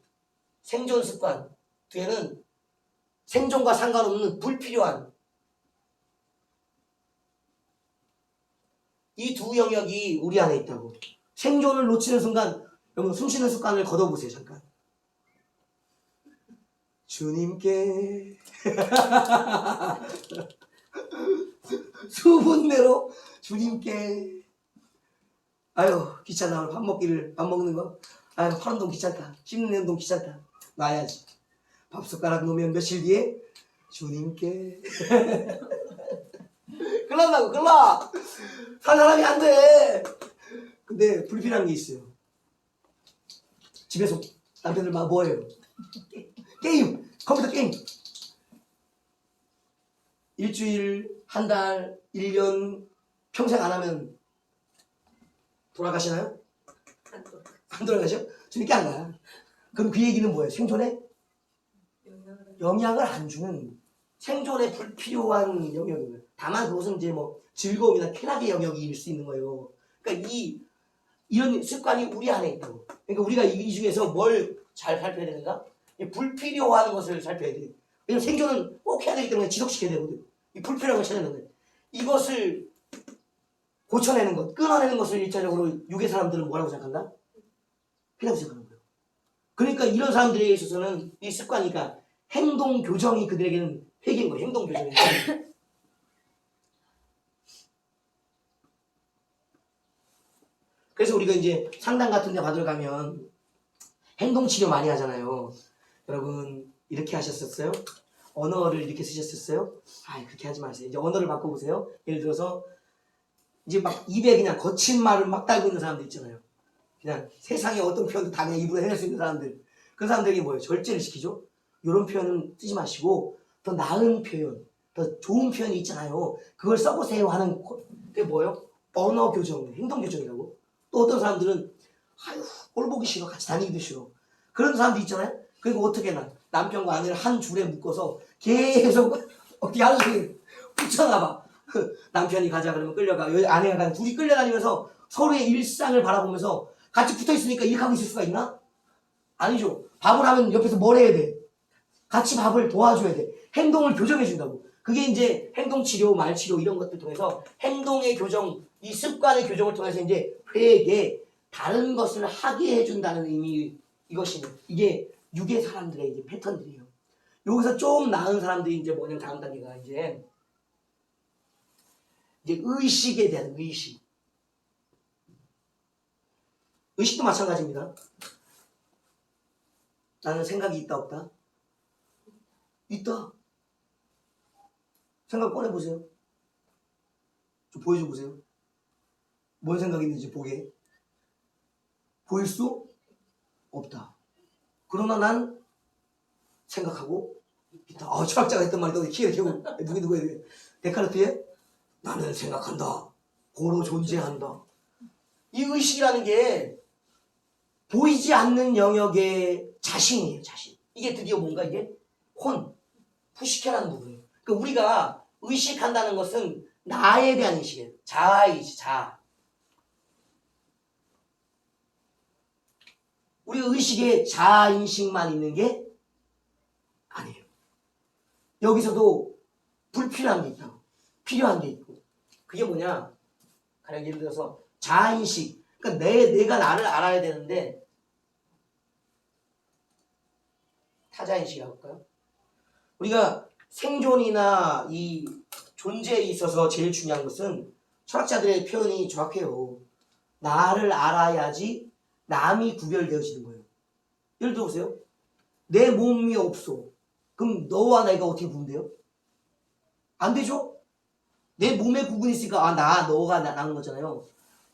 생존 습관. 뒤에는 생존과 상관없는 불필요한 이 두 영역이 우리 안에 있다고. 생존을 놓치는 순간 여러분 숨쉬는 습관을 걷어보세요. 잠깐. 주님께 수분대로 주님께. 아유 귀찮아. 오늘 밥 먹는 거. 아유 파는 귀찮다. 씹는 동 귀찮다. 놔야지. 밥 숟가락 놓으면 며칠 뒤에 주님께 글난다고. 글나 산 사람이 안 돼. 근데 불필요한 게 있어요. 집에서 남편들 막 뭐해요? 게임, 컴퓨터 게임. 일주일, 한 달, 1년 평생 안 하면 돌아가시나요? 안 돌아가셔? 주님께 안 가. 그럼 그 얘기는 뭐예요? 생존에 영향을 안 주는 생존에 불필요한 영역이에요. 다만 그것은 이제 뭐 즐거움이나 쾌락의 영역일 수 있는 거예요. 그러니까 이런 습관이 우리 안에 있다고. 그러니까 우리가 이 중에서 뭘 잘 살펴야 되는가? 불필요한 것을 살펴야 돼. 왜냐면 생존은 꼭 해야 되기 때문에 지속시켜야 되거든. 이 불필요한 걸 찾아내는 거예요. 이것을 고쳐내는 것, 끊어내는 것을 일차적으로 육의 사람들은 뭐라고 생각한다? 회라고 생각하는 거예요. 그러니까 이런 사람들에 있어서는 이 습관이니까 행동 교정이 그들에게는 회개인 거예요. 행동 교정이. 그래서 우리가 이제 상담 같은 데 받으러 가면 행동 치료 많이 하잖아요. 여러분 이렇게 하셨었어요? 언어를 이렇게 쓰셨었어요? 아, 그렇게 하지 마세요. 이제 언어를 바꿔보세요. 예를 들어서 이제 막 입에 그냥 거친 말을 막 달고 있는 사람들 있잖아요. 그냥 세상에 어떤 표현도 다 그냥 입으로 해낼 수 있는 사람들. 그 사람들에게 뭐예요? 절제를 시키죠. 이런 표현은 쓰지 마시고 더 나은 표현, 더 좋은 표현이 있잖아요. 그걸 써보세요 하는 그게 뭐예요? 언어 교정, 행동 교정이라고. 또 어떤 사람들은 아유 꼴 보기 싫어, 같이 다니기도 싫어. 그런 사람도 있잖아요. 그리고 어떻게 나 남편과 아내를 한 줄에 묶어서 계속 어떻게 하루 종일 붙여놔봐. 남편이 가자 그러면 끌려가, 아내가 가면 둘이 끌려다니면서 서로의 일상을 바라보면서 같이 붙어있으니까 이렇게 하고 있을 수가 있나? 아니죠. 밥을 하면 옆에서 뭘 해야 돼? 같이 밥을 도와줘야 돼. 행동을 교정해준다고. 그게 이제 행동치료, 말치료 이런 것들 통해서 행동의 교정, 이 습관의 교정을 통해서 이제 회에게 다른 것을 하게 해준다는 의미, 이게 육의 사람들의 이제 패턴들이에요. 여기서 좀 나은 사람들이 이제 뭐냐면 다음 단계가 이제 의식에 대한 의식. 의식도 마찬가지입니다. 나는 생각이 있다 없다? 있다. 생각 꺼내보세요. 좀 보여줘 보세요. 뭔 생각이 있는지 보게. 보일 수 없다. 그러나 난 생각하고 있다. 철학자가 했던 말이 또 키에 키우고 누구예요? 데카르트의 나는 생각한다. 고로 존재한다. 이 의식이라는 게 보이지 않는 영역의 자신이에요. 자신. 이게 드디어 뭔가 이게 푸시케라는 부분이에요. 그러니까 우리가 의식한다는 것은 나에 대한 인식이에요. 자아이지, 자아. 우리 의식에 자아인식만 있는 게 아니에요. 여기서도 불필요한 게 있다고. 필요한 게 있고. 그게 뭐냐? 가령 예를 들어서 자아인식. 그러니까 내가 나를 알아야 되는데 타자인식이라고 할까요? 우리가 생존이나 이 존재에 있어서 제일 중요한 것은 철학자들의 표현이 정확해요. 나를 알아야지 남이 구별되어지는 거예요. 예를 들어보세요. 내 몸이 없어. 그럼 너와 내가 어떻게 구분돼요? 안 되죠? 내 몸에 구분이 있으니까 너가 나는 거잖아요.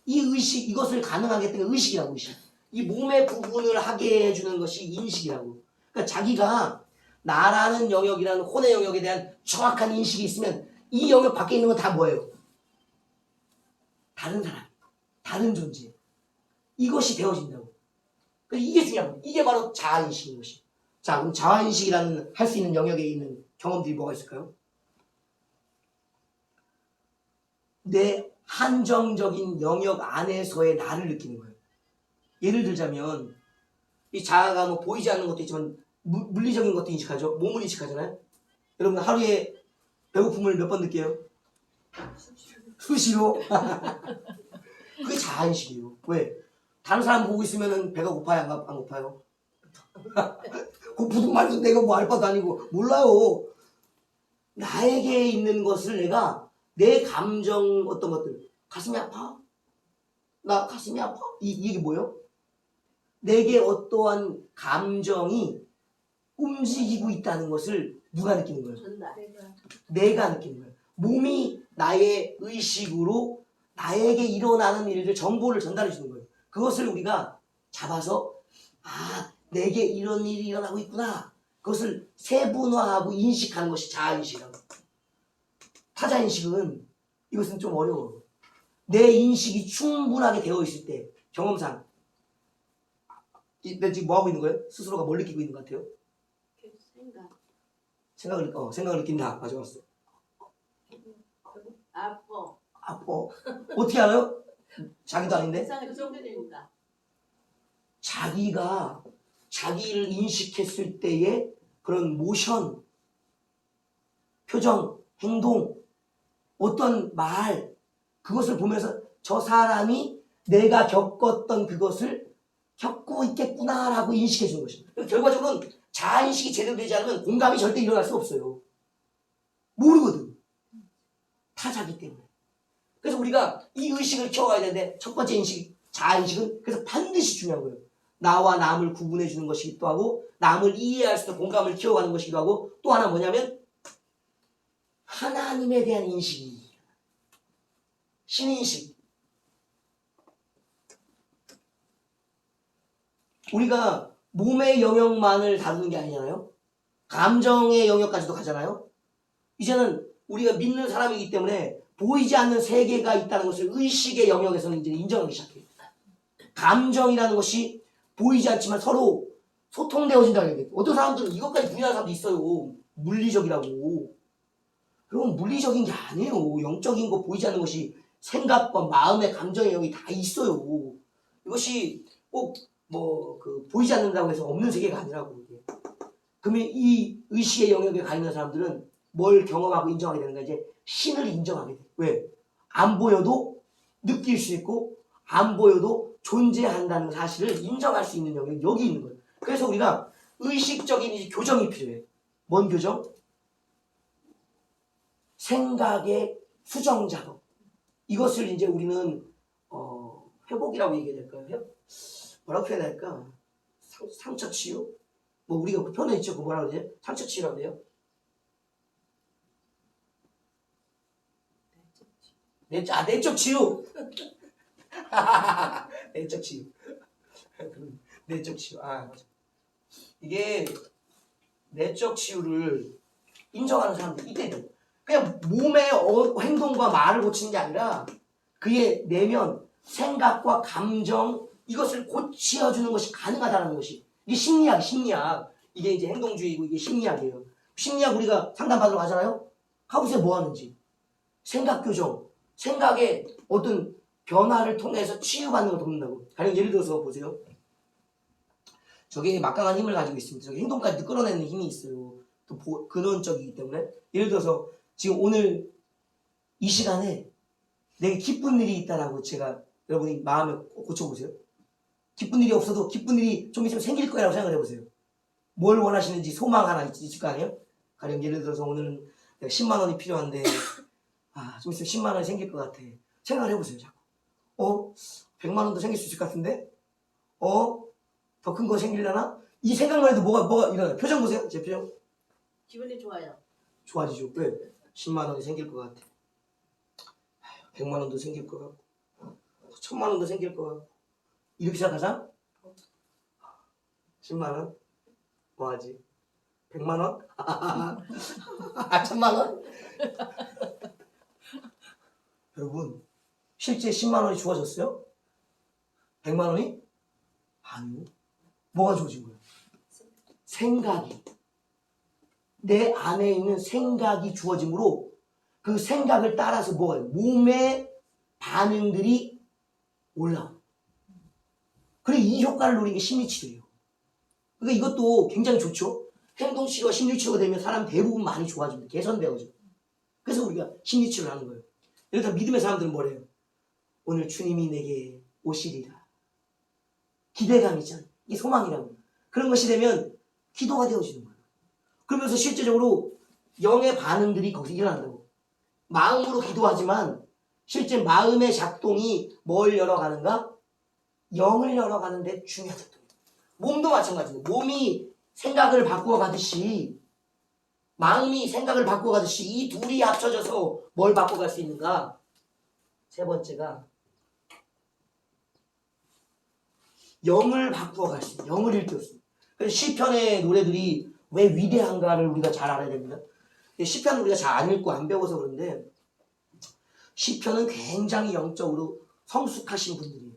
이 의식, 이것을 가능하게 했던 게 의식이라고, 의식. 이 몸의 구분을 하게 해주는 것이 인식이라고. 그러니까 자기가 나라는 영역이라는 혼의 영역에 대한 정확한 인식이 있으면 이 영역 밖에 있는 건 다 뭐예요? 다른 사람, 다른 존재. 이것이 되어진다고. 그러니까 이게 중요한 거예요. 이게 바로 자아인식인 것이. 자, 그럼 자아인식이라는 할 수 있는 영역에 있는 경험들이 뭐가 있을까요? 내 한정적인 영역 안에서의 나를 느끼는 거예요. 예를 들자면 이 자아가 뭐 보이지 않는 것도 있지만 물리적인 것도 인식하죠. 몸을 인식하잖아요. 여러분 하루에 배고픔을 몇 번 느껴요? 수시로. 그게 자아인식이에요. 왜? 다른 사람 보고 있으면 배가 고파요? 안 고파요? 고프든 말든 내가 뭐 알 바도 아니고 몰라요. 나에게 있는 것을 내가 내 감정 어떤 것들 가슴이 아파? 나 가슴이 아파? 이게 뭐예요? 내게 어떠한 감정이 움직이고 있다는 것을 누가 느끼는 거예요? 내가 느끼는 거예요. 몸이 나의 의식으로 나에게 일어나는 일들 정보를 전달해 주는 거예요. 그것을 우리가 잡아서 내게 이런 일이 일어나고 있구나. 그것을 세분화하고 인식하는 것이 자아인식이라고. 타자인식은 이것은 좀 어려워요. 내 인식이 충분하게 되어 있을 때 경험상 내 지금 뭐 하고 있는 거예요? 스스로가 뭘 느끼고 있는 것 같아요? 생각을 느낀다. 맞아. 아파. 어떻게 알아요? 자기도 아닌데? 자기가 자기를 인식했을 때의 그런 모션, 표정, 행동, 어떤 말, 그것을 보면서 저 사람이 내가 겪었던 그것을 겪고 있겠구나라고 인식해 주는 것입니다. 결과적으로는 자아인식이 제대로 되지 않으면 공감이 절대 일어날 수 없어요. 모르거든. 타자기 때문에. 그래서 우리가 이 의식을 키워가야 되는데 첫 번째 인식, 자아인식은 그래서 반드시 중요한 거예요. 나와 남을 구분해 주는 것이기도 하고 남을 이해할 수 있는 공감을 키워가는 것이기도 하고 또 하나 뭐냐면 하나님에 대한 인식이 신인식. 우리가 몸의 영역만을 다루는 게 아니잖아요. 감정의 영역까지도 가잖아요. 이제는 우리가 믿는 사람이기 때문에 보이지 않는 세계가 있다는 것을 의식의 영역에서는 이제 인정하기 시작해요. 감정이라는 것이 보이지 않지만 서로 소통되어진다는 얘기예요. 어떤 사람들은 이것까지 부인하는 사람도 있어요. 물리적이라고. 그건 물리적인 게 아니에요. 영적인 거 보이지 않는 것이 생각과 마음의 감정의 영역이 다 있어요. 이것이 꼭 보이지 않는다고 해서 없는 세계가 아니라고. 그러면 이 의식의 영역에 가 있는 사람들은 뭘 경험하고 인정하게 되는가? 이제 신을 인정하게 돼. 왜? 안 보여도 느낄 수 있고 안 보여도 존재한다는 사실을 인정할 수 있는 영역이 여기 있는 거예요. 그래서 우리가 의식적인 이제 교정이 필요해. 뭔 교정? 생각의 수정 작업. 이것을 이제 우리는 회복이라고 얘기해야 될까요? 뭐라고 표현해야 할까? 상처 치유? 우리가 그 표현에 있죠. 그 뭐라고 그러지? 상처 치유라고 해요? 내적 치유. 내적 치유. 내적 치유. 맞아. 이게 내적 치유를 인정하는 사람들 이때 돼요. 그냥 몸의 행동과 말을 고치는 게 아니라 그의 내면, 생각과 감정 이것을 고치어주는 것이 가능하다는 것이 이게 심리학. 이게 이제 행동주의고 이게 심리학이에요. 심리학 우리가 상담받으러 가잖아요. 가보세요. 뭐 하는지. 생각 교정, 생각의 어떤 변화를 통해서 치유받는 걸 돕는다고. 가령 예를 들어서 보세요. 저게 막강한 힘을 가지고 있습니다. 저게 행동까지 끌어내는 힘이 있어요. 또 근원적이기 때문에. 예를 들어서 지금 오늘 이 시간에 내게 기쁜 일이 있다라고 제가 여러분이 마음에 고쳐보세요. 기쁜 일이 없어도 기쁜 일이 좀 있으면 생길 거라고 생각을 해보세요. 뭘 원하시는지 소망 하나 있을 거 아니에요? 가령 예를 들어서 오늘은 내가 10만 원이 필요한데 좀 있으면 10만 원이 생길 것 같아. 생각을 해보세요. 자꾸 100만 원도 생길 수 있을 것 같은데 더 큰 거 생기려나? 이 생각만 해도 뭐가 일어나요. 표정 보세요. 제 표정. 기분이 좋아요. 좋아지죠. 왜? 10만 원이 생길 것 같아. 100만 원도 생길 것 같고 1000만 원도 생길 것 같고 이렇게 생각하자? 10만 원? 뭐하지? 100만 원? 1000만 원? 여러분 실제 10만 원이 주어졌어요? 100만 원이? 아니요. 뭐가 주어진 거예요? 생각이. 내 안에 있는 생각이 주어지므로 그 생각을 따라서 뭐가 돼요? 몸의 반응들이 올라와요. 그리고 이 효과를 노린 게 심리치료예요. 그러니까 이것도 굉장히 좋죠. 행동치료와 심리치료가 되면 사람 대부분 많이 좋아집니다. 개선되어져. 그래서 우리가 심리치료를 하는 거예요. 예를 들어 믿음의 사람들은 뭐래요? 오늘 주님이 내게 오시리라. 기대감 있잖아요. 이게 소망이라고. 그런 것이 되면 기도가 되어지는 거예요. 그러면서 실제적으로 영의 반응들이 거기서 일어난다고. 마음으로 기도하지만 실제 마음의 작동이 뭘 열어가는가? 영을 열어가는데 중요한 작동이에요. 몸도 마찬가지입니다. 몸이 생각을 바꾸어 가듯이 마음이 생각을 바꾸어 가듯이 이 둘이 합쳐져서 뭘 바꿔갈 수 있는가? 세 번째가 영을 바꾸어갈 수 있는, 영을 일깨웠습니다. 그래서 시편의 노래들이 왜 위대한가를 우리가 잘 알아야 됩니다. 시편을 우리가 잘 안 읽고 안 배워서 그런데 시편은 굉장히 영적으로 성숙하신 분들이에요.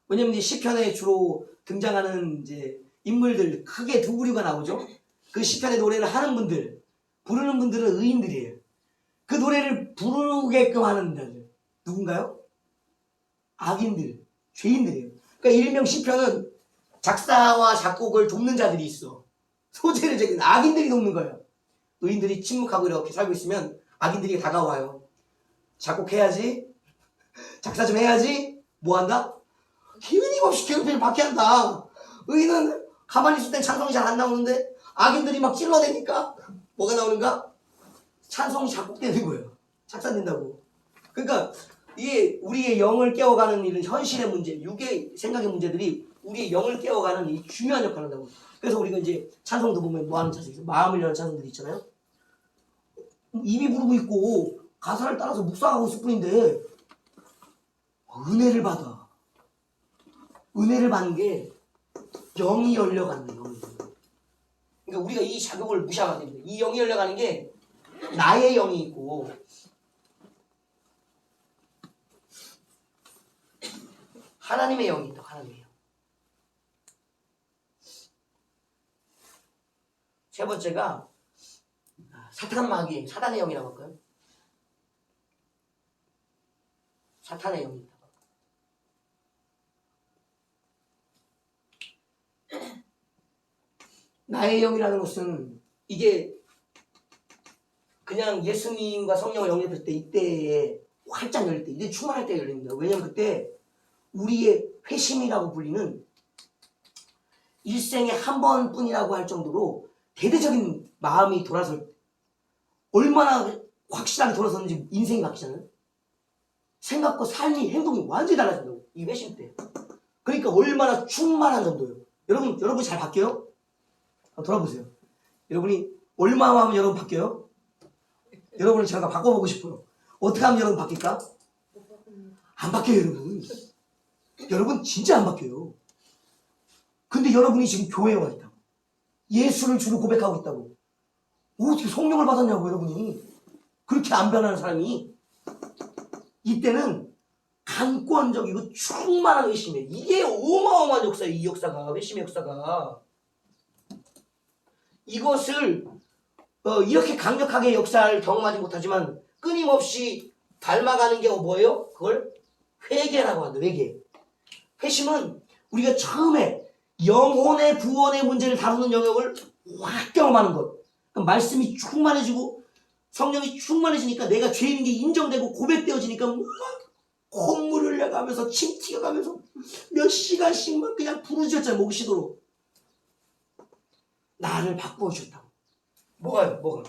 왜냐면 이제 시편에 주로 등장하는 이제 인물들 크게 두 부류가 나오죠. 그 시편의 노래를 하는 분들, 부르는 분들은 의인들이에요. 그 노래를 부르게끔 하는 자들 누군가요? 악인들, 죄인들이에요. 그러니까 일명 시편은 작사와 작곡을 돕는 자들이 있어. 소재를 제기는 악인들이 돕는 거예요. 의인들이 침묵하고 이렇게 살고 있으면 악인들이 다가와요. 작곡해야지, 작사 좀 해야지, 뭐 한다? 끊임없이 괴롭힘을 받게 한다. 의인은 가만히 있을 땐 찬송이 잘 안 나오는데 악인들이 막 찔러대니까 뭐가 나오는가? 찬송이 작곡되는 거예요. 작사된다고. 그러니까 이게 우리의 영을 깨워가는 이런 현실의 문제, 육의 생각의 문제들이 우리의 영을 깨워가는 이 중요한 역할을 한다고. 그래서 우리가 이제 찬송도 보면 뭐 하는 찬송이 있어요? 마음을 여는 찬송들이 있잖아요. 입이 부르고 있고 가사를 따라서 묵상하고 있을 뿐인데 은혜를 받아. 은혜를 받는 게 영이 열려가는 거예요. 그러니까 우리가 이 작용을 무시하면 안 됩니다. 이 영이 열려가는 게 나의 영이 있고 하나님의 영이 있다. 하나님의 영. 세 번째가 사탄 마귀, 사단의 영이라고 할까요? 사탄의 영이 있다. 나의 영이라는 것은 이게 그냥 예수님과 성령을 영접했을 때 이때에 활짝 열릴 때, 이때 충만할 때 열립니다. 왜냐면 그때 우리의 회심이라고 불리는 일생에 한 번뿐이라고 할 정도로 대대적인 마음이 돌아설 때 얼마나 확실하게 돌아섰는지 인생이 바뀌잖아요. 생각과 삶이 행동이 완전히 달라진다고. 이 회심 때. 그러니까 얼마나 충만한 정도예요. 여러분 잘 바뀌어요? 돌아보세요. 여러분이 얼마나 하면 여러분 바뀌어요? 여러분을 제가 바꿔보고 싶어요. 어떻게 하면 여러분 바뀔까? 안 바뀌어요, 여러분. 여러분 진짜 안 바뀌어요. 근데 여러분이 지금 교회에 와 있다고. 예수를 주로 고백하고 있다고. 어떻게 성령을 받았냐고, 여러분이. 그렇게 안 변하는 사람이. 이때는 강권적이고 충만한 회심이에요. 이게 어마어마한 역사예요, 이 역사가. 회심의 역사가. 이것을 이렇게 강력하게 역사를 경험하지 못하지만 끊임없이 닮아가는 게 뭐예요? 그걸 회개라고 한다. 회개. 회심은 우리가 처음에 영혼의 구원의 문제를 다루는 영역을 확 경험하는 것. 말씀이 충만해지고 성령이 충만해지니까 내가 죄인인 게 인정되고 고백되어지니까 막 콧물을 흘려가면서 침 튀어가면서 몇 시간씩만 그냥 부르짖었잖아요. 목이 쉬도록. 나를 바꾸어 주셨다고. 뭐가?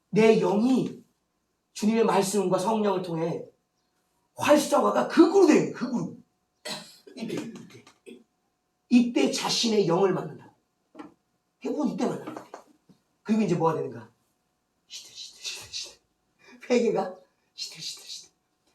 내 영이 주님의 말씀과 성령을 통해 활성화가 극으로 돼요. 극으로. 이때 자신의 영을 만난다. 해보면 이때 만난다. 그리고 이제 뭐가 되는가? 시들. 회개가 시들.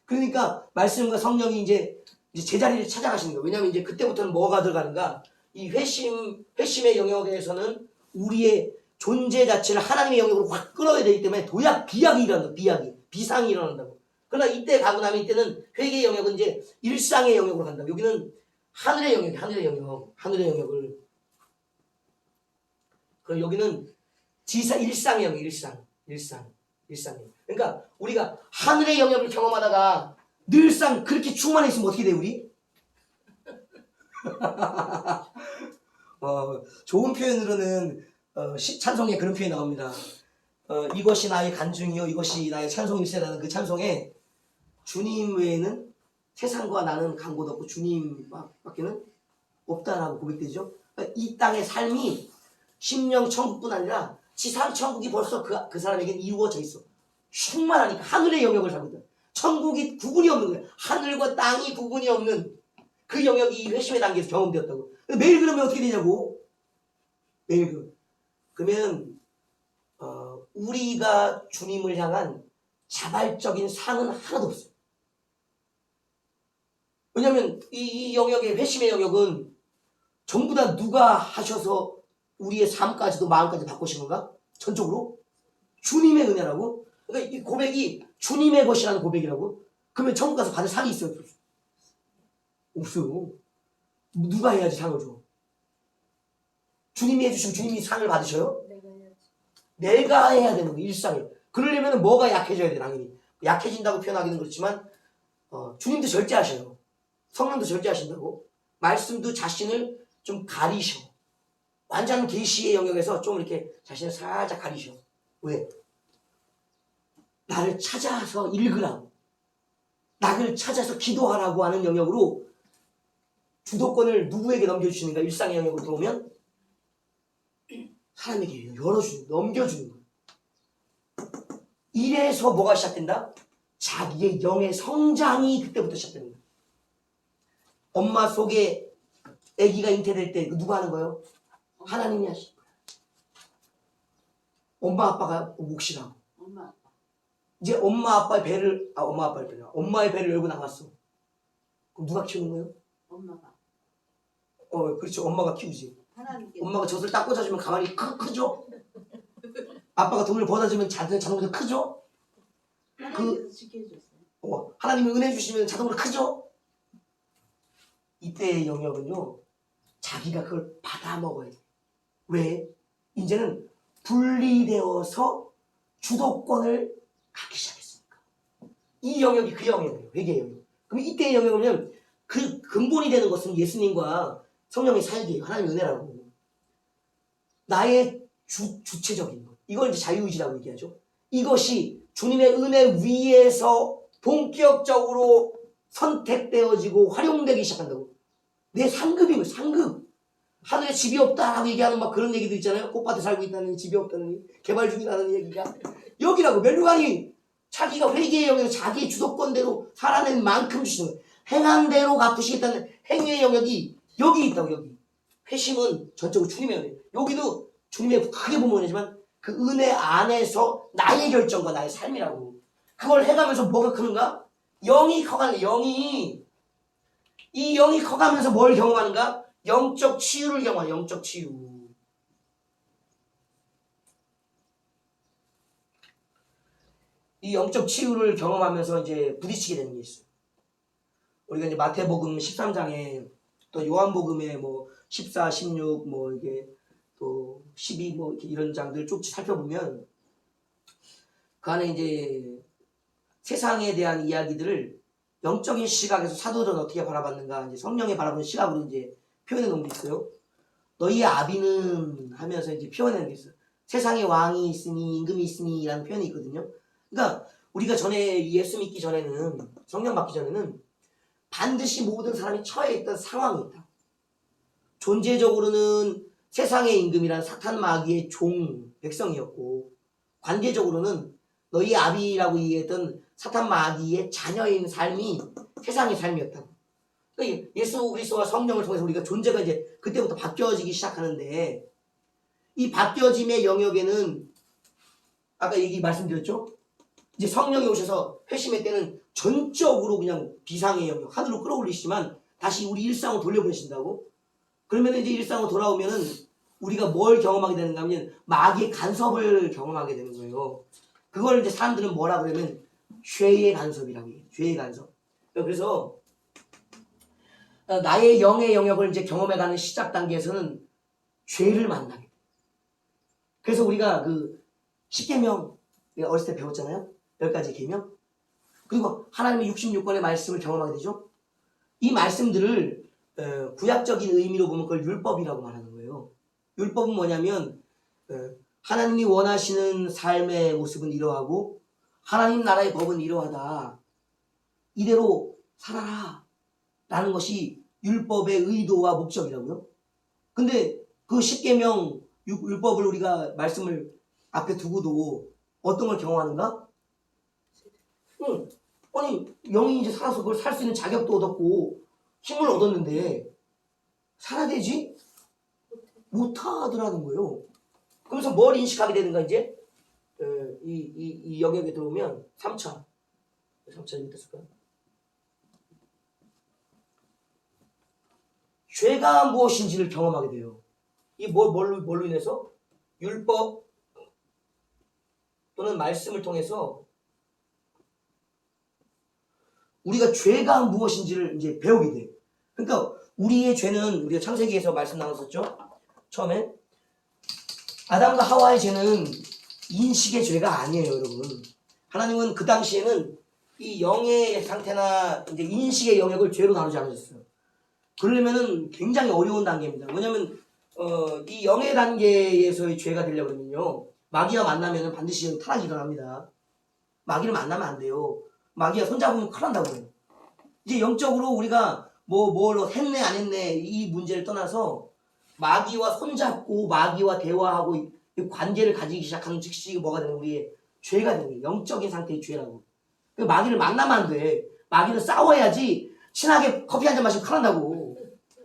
그러니까 말씀과 성령이 이제 제자리를 찾아가시는 거예요. 왜냐하면 이제 그때부터는 뭐가 들어가는가? 이 회심의 영역에서는 우리의 존재 자체를 하나님의 영역으로 확 끌어야 되기 때문에 비약이 일어난다. 비상이 일어난다고. 그러나 이때 가고 나면 이때는 회개의 영역은 이제 일상의 영역으로 간다. 여기는 하늘의 영역을. 그럼 여기는 일상의 영역, 일상. 그러니까 우리가 하늘의 영역을 경험하다가 늘상 그렇게 충만해 있으면 어떻게 돼, 우리? 좋은 표현으로는 찬송에 그런 표현이 나옵니다. 이것이 나의 간증이요, 이것이 나의 찬송일세라는 그 찬송에 주님 외에는 세상과 나는 간 곳 없고 주님밖에는 없다라고 고백되죠. 그러니까 이 땅의 삶이 심령 천국뿐 아니라 지상 천국이 벌써 그 사람에게는 이루어져 있어. 충만하니까 하늘의 영역을 살고 있다. 천국이 구분이 없는 거야. 하늘과 땅이 구분이 없는 그 영역이 이 회심의 단계에서 경험되었다고. 매일 그러면 어떻게 되냐고. 매일 그러면 우리가 주님을 향한 자발적인 상은 하나도 없어요. 왜냐하면 이 영역의 회심의 영역은 전부 다 누가 하셔서 우리의 삶까지도 마음까지 바꾸신 건가? 전적으로? 주님의 은혜라고? 그러니까 이 고백이 주님의 것이라는 고백이라고? 그러면 천국 가서 받을 상이 있어요? 없어요. 누가 해야지 상을 줘? 주님이 해주시면 주님이 상을 받으셔요? 내가 해야 되는 거, 일상에. 그러려면 뭐가 약해져야 돼, 당연히. 약해진다고 표현하기는 그렇지만 주님도 절제하셔요. 성령도 절제하신다고. 말씀도 자신을 좀 가리셔. 완전 계시의 영역에서 좀 이렇게 자신을 살짝 가리셔. 왜? 나를 찾아서 읽으라고, 나를 찾아서 기도하라고 하는 영역으로 주도권을 누구에게 넘겨주시는가? 일상의 영역으로 들어오면 사람에게 넘겨주는 거예요. 이래서 뭐가 시작된다? 자기의 영의 성장이 그때부터 시작되는 거예요. 엄마 속에 아기가 잉태될 때 누가 하는 거예요? 하나님이 하시는 거예요. 엄마 아빠가 몫이라고. 이제 엄마의 배를 열고 나갔어. 그럼 누가 키우는 거예요? 엄마가. 그렇죠. 엄마가 키우지. 하나님께. 엄마가 젖을 딱 꽂아주면 가만히 크죠? 아빠가 돈을 벌어주면 자동으로 크죠? 하나님께서 지켜줬어요. 하나님이 은혜 주시면 자동으로 크죠? 이때의 영역은요, 자기가 그걸 받아 먹어야 돼. 왜? 이제는 분리되어서 주도권을 갖기 시작했으니까. 이 영역이 그 영역이에요. 회개의 영역. 그럼 이때의 영역은 그 근본이 되는 것은 예수님과 성령의 사역이에요. 하나님의 은혜라고. 나의 주체적인 것. 이걸 이제 자유의지라고 얘기하죠. 이것이 주님의 은혜 위에서 본격적으로 선택되어지고 활용되기 시작한다고. 내 상급임을, 상급. 하늘에 집이 없다라고 얘기하는 막 그런 얘기도 있잖아요. 꽃밭에 살고 있다는, 집이 없다는, 개발 중이라는 얘기가. 여기라고. 멜루간이 자기가 회개의 영역에서 자기의 주도권대로 살아낸 만큼 주시는 거예요. 행한 대로 갚으시겠다는 행위의 영역이 여기 있다고. 여기. 회심은 전적으로 주님의 은혜. 여기도 주님의 크게 보면 은혜지만 그 은혜 안에서 나의 결정과 나의 삶이라고. 그걸 해가면서 뭐가 크는가? 영이 커가는 거야. 이 영이 커가면서 뭘 경험하는가? 영적 치유를 경험하는. 영적 치유. 이 영적 치유를 경험하면서 이제 부딪히게 되는 게 있어요. 우리가 이제 마태복음 13장에 또 요한복음에 뭐 14, 16 뭐 이게 또 12 뭐 이렇게 이런 장들 쭉 살펴보면 그 안에 이제 세상에 대한 이야기들을 영적인 시각에서 사도들은 어떻게 바라봤는가 이제 성령의 바라보는 시각으로 이제 표현해 놓은 게 있어요. 너희의 아비는 하면서 이제 표현하는 게 있어요. 세상에 왕이 있으니 임금이 있으니라는 표현이 있거든요. 그러니까 우리가 전에 예수 믿기 전에는 성령 받기 전에는 반드시 모든 사람이 처해 있던 상황이 있다. 존재적으로는 세상의 임금이란 사탄 마귀의 종 백성이었고 관계적으로는 너희 아비라고 얘기했던 사탄 마귀의 자녀인 삶이 세상의 삶이었다고. 그러니까 예수 그리스도와 성령을 통해서 우리가 존재가 이제 그때부터 바뀌어지기 시작하는데 이 바뀌어짐의 영역에는 아까 얘기 말씀드렸죠? 이제 성령이 오셔서 회심의 때는 전적으로 그냥 비상의 영역 하늘로 끌어올리시지만 다시 우리 일상으로 돌려보내신다고. 그러면 이제 일상으로 돌아오면은 우리가 뭘 경험하게 되는가 하면 마귀의 간섭을 경험하게 되는 거예요. 그걸 이제 사람들은 뭐라 그러면 죄의 간섭이라고 해요. 죄의 간섭. 그래서 나의 영의 영역을 이제 경험해가는 시작 단계에서는 죄를 만나게 돼. 그래서 우리가 그 10계명 어렸을 때 배웠잖아요. 10가지 계명. 그리고 하나님의 66권의 말씀을 경험하게 되죠. 이 말씀들을 구약적인 의미로 보면 그걸 율법이라고 말하는 거예요. 율법은 뭐냐면 하나님이 원하시는 삶의 모습은 이러하고 하나님 나라의 법은 이러하다. 이대로 살아라. 라는 것이 율법의 의도와 목적이라고요. 근데 그 10계명 율법을 우리가 말씀을 앞에 두고도 어떤 걸 경험하는가? 아니 영이 이제 살아서 그걸 살 수 있는 자격도 얻었고 힘을 얻었는데 살아야 되지? 못하더라는 거예요. 그래서 뭘 인식하게 되는가 이제? 이 영역에 들어오면 3차 어땠을까? 죄가 무엇인지를 경험하게 돼요. 이 뭘로 인해서? 율법 또는 말씀을 통해서 우리가 죄가 무엇인지를 이제 배우게 돼. 그러니까 우리의 죄는 우리가 창세기에서 말씀 나눴었죠. 처음에 아담과 하와의 죄는 인식의 죄가 아니에요, 여러분. 하나님은 그 당시에는 이 영의 상태나 이제 인식의 영역을 죄로 다루지 않으셨어요. 그러려면은 굉장히 어려운 단계입니다. 왜냐면 이 영의 단계에서의 죄가 되려고 그러면요, 마귀와 만나면은 반드시 타락이 일어납니다. 마귀를 만나면 안 돼요. 마귀가 손잡으면 큰일 난다고요. 이제 영적으로 우리가 뭘 했네 안 했네 이 문제를 떠나서 마귀와 손잡고 마귀와 대화하고 이 관계를 가지기 시작하는 즉시 뭐가 되는 우리의 죄가 되는 거예요. 영적인 상태의 죄라고. 마귀를 만나면 안 돼. 마귀는 싸워야지 친하게 커피 한 잔 마시면 큰일 난다고.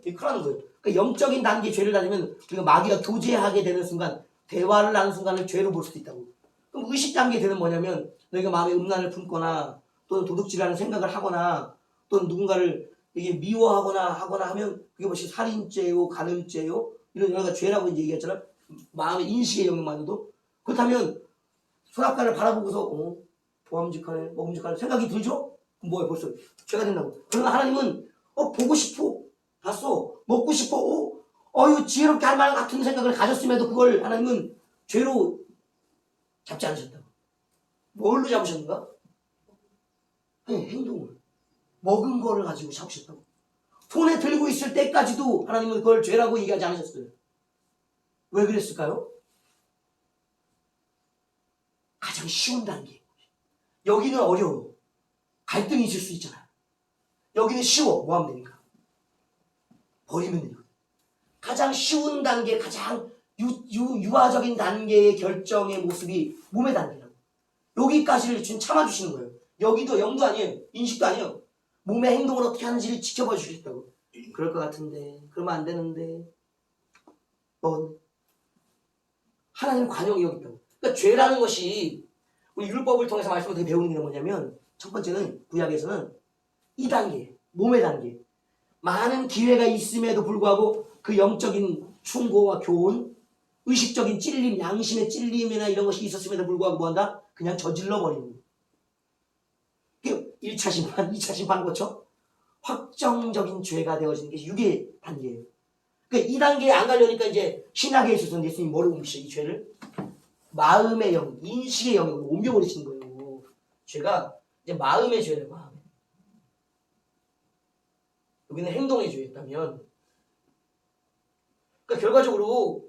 큰일 나는 거예요. 그러니까 영적인 단계의 죄를 다니면 우리가 마귀가 교제하게 되는 순간, 대화를 하는 순간을 죄로 볼 수도 있다고. 그럼 의식 단계에 되는 뭐냐면 너희가 마음에 음란을 품거나 또는 도둑질하는 생각을 하거나 또는 누군가를 이게 미워하거나 하면 그게 뭐지? 살인죄요, 간음죄요, 이런 여러 가지 죄라고 이제 얘기했잖아요. 마음의 인식의 영역만으로도. 그렇다면 선악과를 바라보고서 보암직하네, 먹음직하네 생각이 들죠? 뭐야 벌써 죄가 된다고. 그러나 하나님은 보고 싶어, 봤어, 먹고 싶어, 이거 지혜롭게 할 말 같은 생각을 가졌음에도 그걸 하나님은 죄로 잡지 않으셨다고. 뭘로 잡으셨는가? 행동을. 먹은 거를 가지고 잡으셨다고. 손에 들고 있을 때까지도 하나님은 그걸 죄라고 얘기하지 않으셨어요. 왜 그랬을까요? 가장 쉬운 단계. 여기는 어려워. 갈등이 있을 수 있잖아요. 여기는 쉬워. 뭐 하면 되니까? 버리면 되니까. 가장 쉬운 단계, 가장 유아적인 단계의 결정의 모습이 몸의 단계라고. 여기까지를 지금 참아주시는 거예요. 여기도 영도 아니에요. 인식도 아니에요. 몸의 행동을 어떻게 하는지를 지켜봐 주시겠다고. 그럴 것 같은데, 그러면 안 되는데, 하나님 관용이 여기 있다고. 그러니까 죄라는 것이 우리 율법을 통해서 말씀을 어떻게 배우는 게 뭐냐면, 첫 번째는 구약에서는 이 단계, 몸의 단계. 많은 기회가 있음에도 불구하고 그 영적인 충고와 교훈, 의식적인 찔림, 양심의 찔림이나 이런 것이 있었음에도 불구하고 뭐한다? 그냥 저질러 버리는 거예요. 1차 심판, 2차 심판 거쳐 확정적인 죄가 되어지는 게 6의 단계예요. 그러니까 이 단계에 안 가려니까 이제 신학에 있어서는 예수님이 뭐를 옮기셔? 이 죄를 마음의 영역, 인식의 영역으로 옮겨버리시는 거예요. 죄가 이제 마음의 죄를 마음에. 여기는 행동의 죄였다면, 그러니까 결과적으로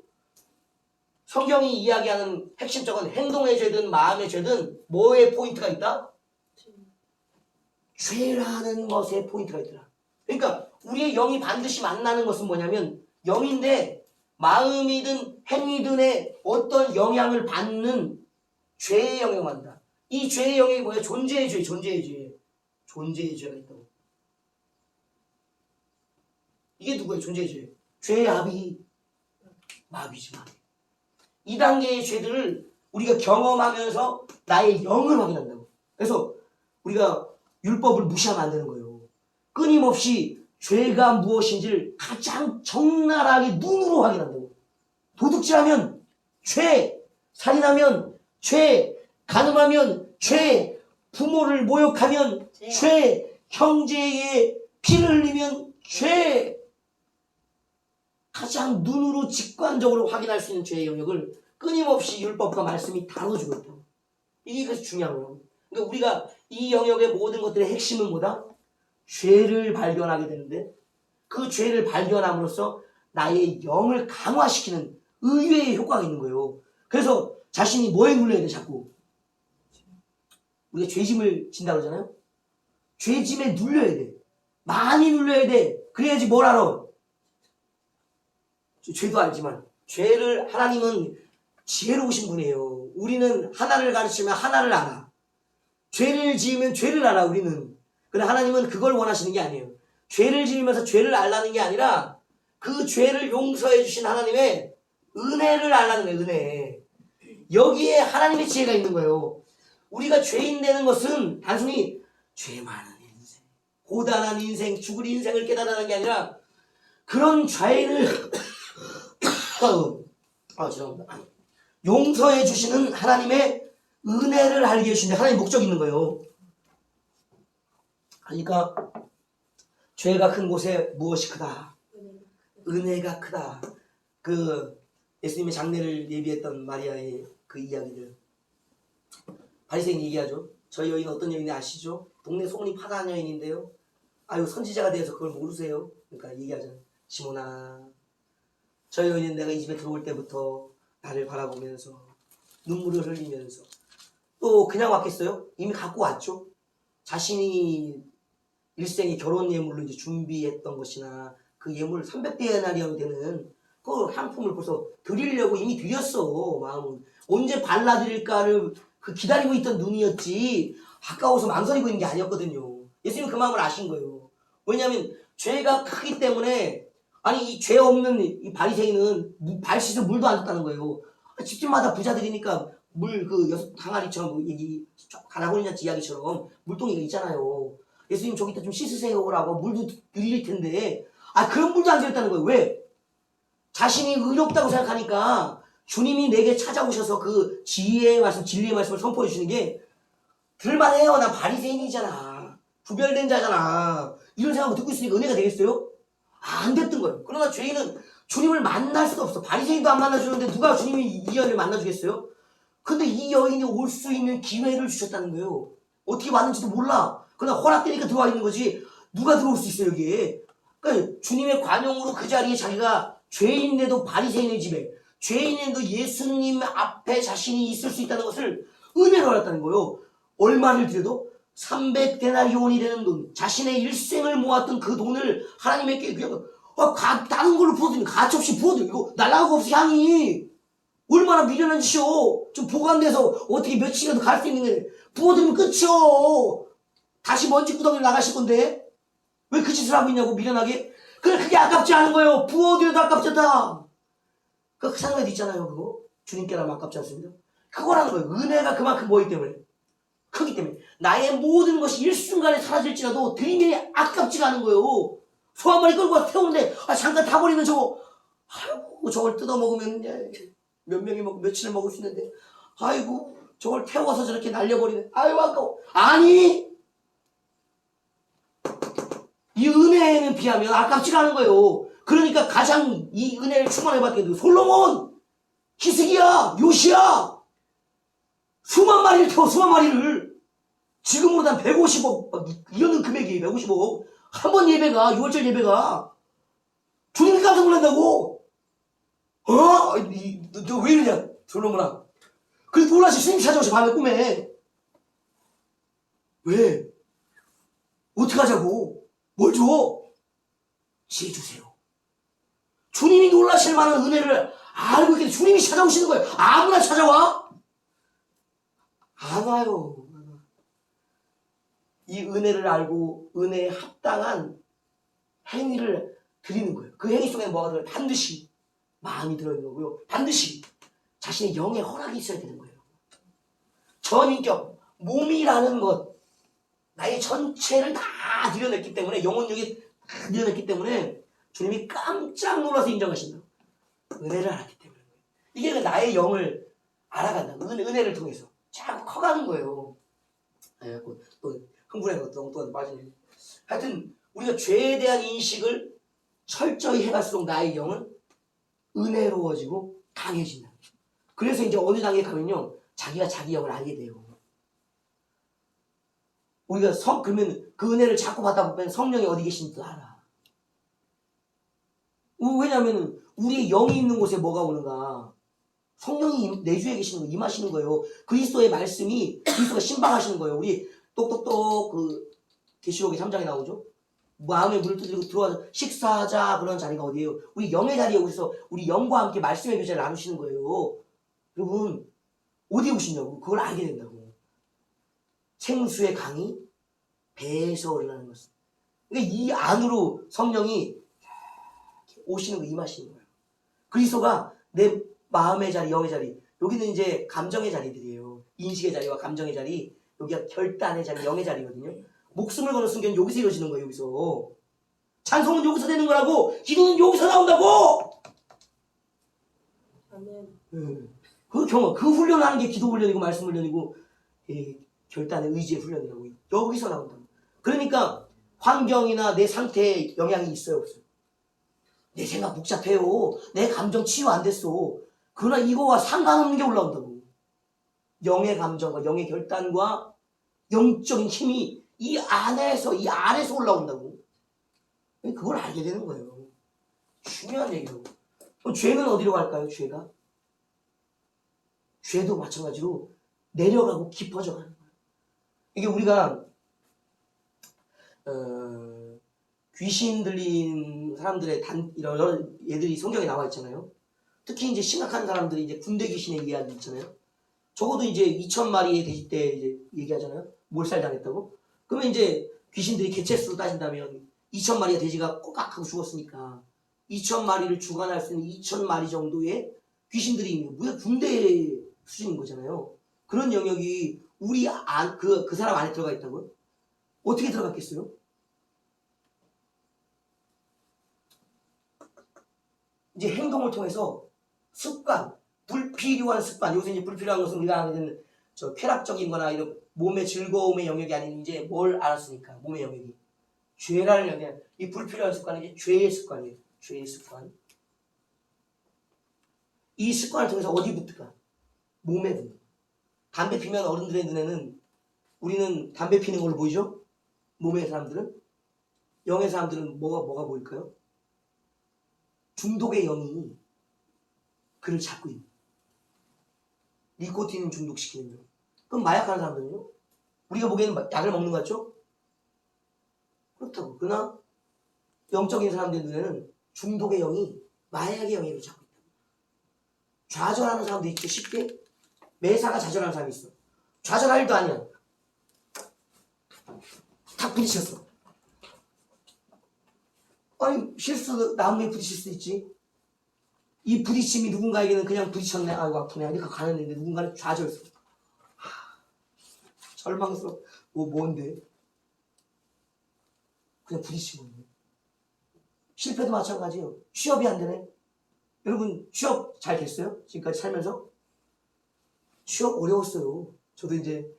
성경이 이야기하는 핵심적인 행동의 죄든 마음의 죄든 뭐에 포인트가 있다? 죄라는 것에 포인트가 있더라. 그러니까 우리의 영이 반드시 만나는 것은 뭐냐면 영인데 마음이든 행위든의 어떤 영향을 받는 죄의 영향을 받는다. 이 죄의 영역이 뭐야? 존재의 죄, 존재의 죄. 존재의 죄가 있다고. 이게 누구예요? 존재의 죄. 죄의 합이 마귀지, 마귀. 이 단계의 죄들을 우리가 경험하면서 나의 영을 확인한다고. 그래서 우리가 율법을 무시하면 안 되는 거예요. 끊임없이 죄가 무엇인지를 가장 적나라하게 눈으로 확인한다고. 도둑질하면 죄, 살인하면 죄, 간음하면 죄, 부모를 모욕하면 죄, 형제의 피를 흘리면 죄. 가장 눈으로 직관적으로 확인할 수 있는 죄의 영역을 끊임없이 율법과 말씀이 다뤄주고 있다고. 이게 그래서 중요한 거예요. 그러니까 우리가 이 영역의 모든 것들의 핵심은 뭐다? 죄를 발견하게 되는데 그 죄를 발견함으로써 나의 영을 강화시키는 의외의 효과가 있는 거예요. 그래서 자신이 뭐에 눌려야 돼? 자꾸 우리가 죄짐을 진다고 하잖아요. 죄짐에 눌려야 돼. 많이 눌려야 돼. 그래야지 뭘 알아? 죄도 알지만 죄를 하나님은 지혜로우신 분이에요. 우리는 하나를 가르치면 하나를 알아. 죄를 지으면 죄를 알아. 우리는. 그런데 하나님은 그걸 원하시는 게 아니에요. 죄를 지으면서 죄를 알라는 게 아니라 그 죄를 용서해 주신 하나님의 은혜를 알라는 거예요. 은혜. 여기에 하나님의 지혜가 있는 거예요. 우리가 죄인 되는 것은 단순히 죄 많은 인생, 고단한 인생, 죽을 인생을 깨달아는 게 아니라 그런 죄인을 죄송합니다. 용서해 주시는 하나님의 은혜를 알게 해주시는데 하나님 목적이 있는 거예요. 그러니까 죄가 큰 곳에 무엇이 크다? 은혜가 크다. 그 예수님의 장례를 예비했던 마리아의 그 이야기들. 바리새인이 얘기하죠. 저희 여인 어떤 여인인지 아시죠? 동네 소문이 파다한 여인인데요. 아유 선지자가 되어서 그걸 모르세요? 그러니까 얘기하잖아요. 시몬아, 저희 여인은 내가 이 집에 들어올 때부터 나를 바라보면서 눈물을 흘리면서 또 그냥 왔겠어요? 이미 갖고 왔죠. 자신이 일생의 결혼 예물로 이제 준비했던 것이나 그 예물 300데나리온이 되는 그 향품을 벌써 드리려고 이미 드렸어. 마음은 언제 발라드릴까를 그 기다리고 있던 눈이었지 아까워서 망설이고 있는 게 아니었거든요. 예수님은 그 마음을 아신 거예요. 왜냐하면 죄가 크기 때문에 아니 이 죄 없는 이 바리새인은 발 씻을 물도 안 줬다는 거예요. 집집마다 부자들이니까 물 그 여섯 항아리처럼 뭐 얘기 가나고니냐치 이야기처럼 물동이가 있잖아요. 예수님 저기다 좀 씻으세요라고 물도 드릴 텐데 그런 물도 안 드렸다는 거예요. 왜? 자신이 의롭다고 생각하니까 주님이 내게 찾아오셔서 그 지혜의 말씀, 진리의 말씀을 선포해 주시는 게 들만해요. 난 바리새인이잖아. 구별된 자잖아. 이런 생각을 듣고 있으니까 은혜가 되겠어요? 안 됐던 거예요. 그러나 죄인은 주님을 만날 수가 없어. 바리새인도 안 만나주는데 누가 주님이 이 여인을 만나주겠어요? 근데 이 여인이 올 수 있는 기회를 주셨다는 거예요. 어떻게 왔는지도 몰라. 그러나 허락되니까 들어와 있는 거지. 누가 들어올 수 있어요, 여기에? 그러니까 주님의 관용으로 그 자리에 자기가 죄인인데도 바리새인의 집에 죄인인데도 예수님 앞에 자신이 있을 수 있다는 것을 은혜로 알았다는 거예요. 얼마를 드려도 300데나리온이 되는 돈, 자신의 일생을 모았던 그 돈을 하나님께 그냥 다른 걸로 부어드리는 가차없이 부어드리고 이거 날라갈 거 없어 향이 얼마나 미련한 짓이요. 좀 보관돼서 어떻게 며칠이라도 갈 수 있는 게 부어드리면 끝이요. 다시 먼지 구덩이를 나가실 건데 왜 그 짓을 하고 있냐고 미련하게. 그래 그게 아깝지 않은 거예요. 부어드려도 아깝지 않다. 그 상관도 있잖아요. 그거 주님께라면 아깝지 않습니다. 그거라는 거예요. 은혜가 그만큼 뭐이기 때문에 크기 때문에 나의 모든 것이 일순간에 사라질지라도 드림이 아깝지가 않은 거예요. 소 한 마리 끌고 와서 태우는데 잠깐 타버리면 저거 아이고 저걸 뜯어먹으면 몇 명이 먹고 며칠을 먹을 수 있는데 아이고 저걸 태워서 저렇게 날려버리네. 아이고 아까워. 아니 이 은혜에는 비하면 아깝지가 않은 거예요. 그러니까 가장 이 은혜를 충만해봤던 게 솔로몬, 히스기야, 요시야 수만 마리를 태워 수만 마리를 지금으로 한 150억 이런 금액이 150억 한 번 예배가 6월절 예배가 주님이 깜짝 놀란다고. 너 왜 이러냐 솔로몬아. 그래서 놀라시 주님 찾아오셔 밤에 꿈에. 왜? 어떻게 하자고? 뭘 줘? 지혜 주세요. 주님이 놀라실 만한 은혜를 알고 있기 때문에 주님이 찾아오시는 거예요. 아무나 찾아와? 안 와요. 이 은혜를 알고 은혜에 합당한 행위를 드리는 거예요. 그 행위 속에 뭐가 들어요? 반드시 마음이 들어있는 거고요. 반드시 자신의 영의 허락이 있어야 되는 거예요. 전인격, 몸이라는 것, 나의 전체를 다 들여냈기 때문에, 영혼력이 다 들여냈기 때문에 주님이 깜짝 놀라서 인정하신다. 은혜를 알았기 때문에. 이게 나의 영을 알아간다. 은혜를 통해서 자꾸 커가는 거예요. 또 흥분해서 또 빠지네. 하여튼 우리가 죄에 대한 인식을 철저히 해갈수록 나의 영은 은혜로워지고 강해진다. 그래서 이제 어느 단계에 가면요, 자기가 자기 영을 알게 돼요. 우리가 그러면 그 은혜를 자꾸 받다 보면 성령이 어디 계신지도 알아. 왜냐하면 우리의 영이 있는 곳에 뭐가 오는가? 성령이 내주에 계시는 거, 임하시는 거예요. 그리스도의 말씀이 그리스도가 신방하시는 거예요. 우리 똑똑똑 그 계시록의 3장에 나오죠. 마음에 물을 두드리고 들어와서 식사하자 그런 자리가 어디예요? 우리 영의 자리에 오셔서 우리 영과 함께 말씀의 교제를 나누시는 거예요. 여러분 어디에 오시냐고. 그걸 알게 된다고. 생수의 강이 배에서 흘러나는 것은. 그러니까 이 안으로 성령이 오시는 거, 임하시는 거예요. 그리스도가 내 마음의 자리, 영의 자리, 여기는 이제 감정의 자리들이에요. 인식의 자리와 감정의 자리, 여기가 결단의 자리, 영의 자리거든요. 목숨을 거는 순간 여기서 이루어지는 거예요. 여기서 찬송은 여기서 되는 거라고. 기도는 여기서 나온다고. 아멘. 그 경험, 그 훈련하는 게 기도 훈련이고 말씀 훈련이고 결단의 의지의 훈련이라고. 여기서 나온다. 그러니까 환경이나 내 상태에 영향이 있어요, 없어요? 내 생각 복잡해요. 내 감정 치유 안 됐어. 그러나 이거와 상관없는 게 올라온다고. 영의 감정과 영의 결단과 영적인 힘이 이 안에서 올라온다고. 그걸 알게 되는 거예요. 중요한 얘기라고. 그럼 죄는 어디로 갈까요? 죄도 마찬가지로 내려가고 깊어져 가는 거예요. 이게 우리가 귀신 들린 사람들의 이런 여러 얘들이 성경에 나와 있잖아요. 특히 이제 심각한 사람들이 이제 군대 귀신의 이야기 있잖아요. 적어도 이제 2,000마리의 돼지 때 이제 얘기하잖아요. 몰살당했다고. 그러면 이제 귀신들이 개체수로 따진다면 2,000마리의 돼지가 꼬깍하고 죽었으니까 2,000마리를 주관할 수 있는 2,000마리 정도의 귀신들이 있는 무려 군대 수준인 거잖아요. 그런 영역이 우리 그 사람 안에 들어가 있다고요? 어떻게 들어갔겠어요? 이제 행동을 통해서 습관, 불필요한 습관, 요새 이제 불필요한 것은 우리가 하게 되는 쾌락적인 거나 이런 몸의 즐거움의 영역이 아닌 이제 뭘 알았으니까, 몸의 영역이. 죄라는 영역, 이 불필요한 습관이 이제 죄의 습관이에요. 죄의 습관. 이 습관을 통해서 어디 붙을까? 몸에 붙는. 담배 피면 어른들의 눈에는 우리는 담배 피는 걸로 보이죠? 몸의 사람들은? 영의 사람들은 뭐가 보일까요? 중독의 영이 그를 잡고 있는. 니코틴 중독시키는 영. 그럼 마약하는 사람들은요? 우리가 보기에는 약을 먹는 것 같죠? 그렇다고. 그러나 영적인 사람들 눈에는 중독의 영이 마약의 영향을 잡고 있다. 좌절하는 사람도 있죠. 쉽게. 매사가 좌절하는 사람이 있어. 좌절할 일도 아니야. 탁 부딪혔어. 아니 실수 나무에 부딪힐 수 있지. 이 부딪힘이 누군가에게는 그냥 부딪혔네. 아이고 아프네. 이렇게 가는데 누군가는 좌절스러워. 절망스러워. 뭔데? 그냥 부딪힌 거예요. 실패도 마찬가지예요. 취업이 안 되네. 여러분 취업 잘 됐어요? 지금까지 살면서? 취업 어려웠어요. 저도 이제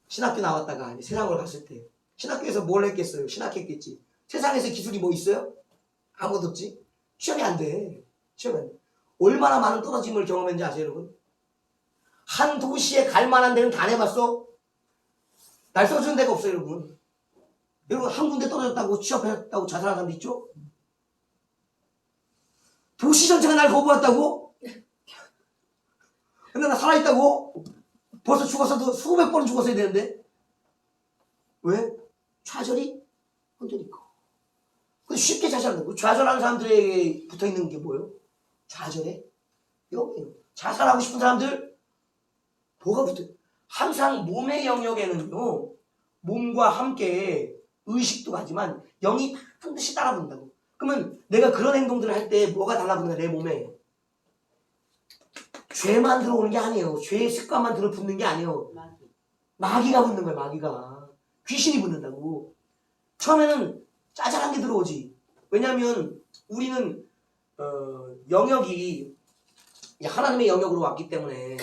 신학교 나왔다가 이제 세상으로 갔을 때 신학교에서 뭘 했겠어요? 신학했겠지. 세상에서 기술이 뭐 있어요? 아무것도 없지. 취업이 안 돼. 취업이 안 돼. 얼마나 많은 떨어짐을 경험했는지 아세요, 여러분? 한 도시에 갈 만한 데는 다 내봤어? 날 써주는 데가 없어요, 여러분. 여러분, 한 군데 떨어졌다고 취업했다고 자살한 사람도 있죠? 도시 전체가 날 거부했다고? 근데 나 살아있다고? 벌써 죽었어도 수백 번은 죽었어야 되는데? 왜? 좌절이 혼자니까. 근데 쉽게 자살한다. 좌절하는 사람들에게 붙어있는 게 뭐예요? 좌절에? 여기요. 자살하고 싶은 사람들? 뭐가 붙어요? 항상 몸의 영역에는요, 몸과 함께 의식도 가지만 영이 반드시 따라붙는다고. 그러면 내가 그런 행동들을 할 때 뭐가 달라붙는 거야, 내 몸에? 죄만 들어오는 게 아니에요. 죄의 습관만 들어붙는 게 아니에요. 마귀가 붙는 거야, 마귀가. 귀신이 붙는다고. 처음에는 짜잘한 게 들어오지. 왜냐하면 우리는 영역이 하나님의 영역으로 왔기 때문에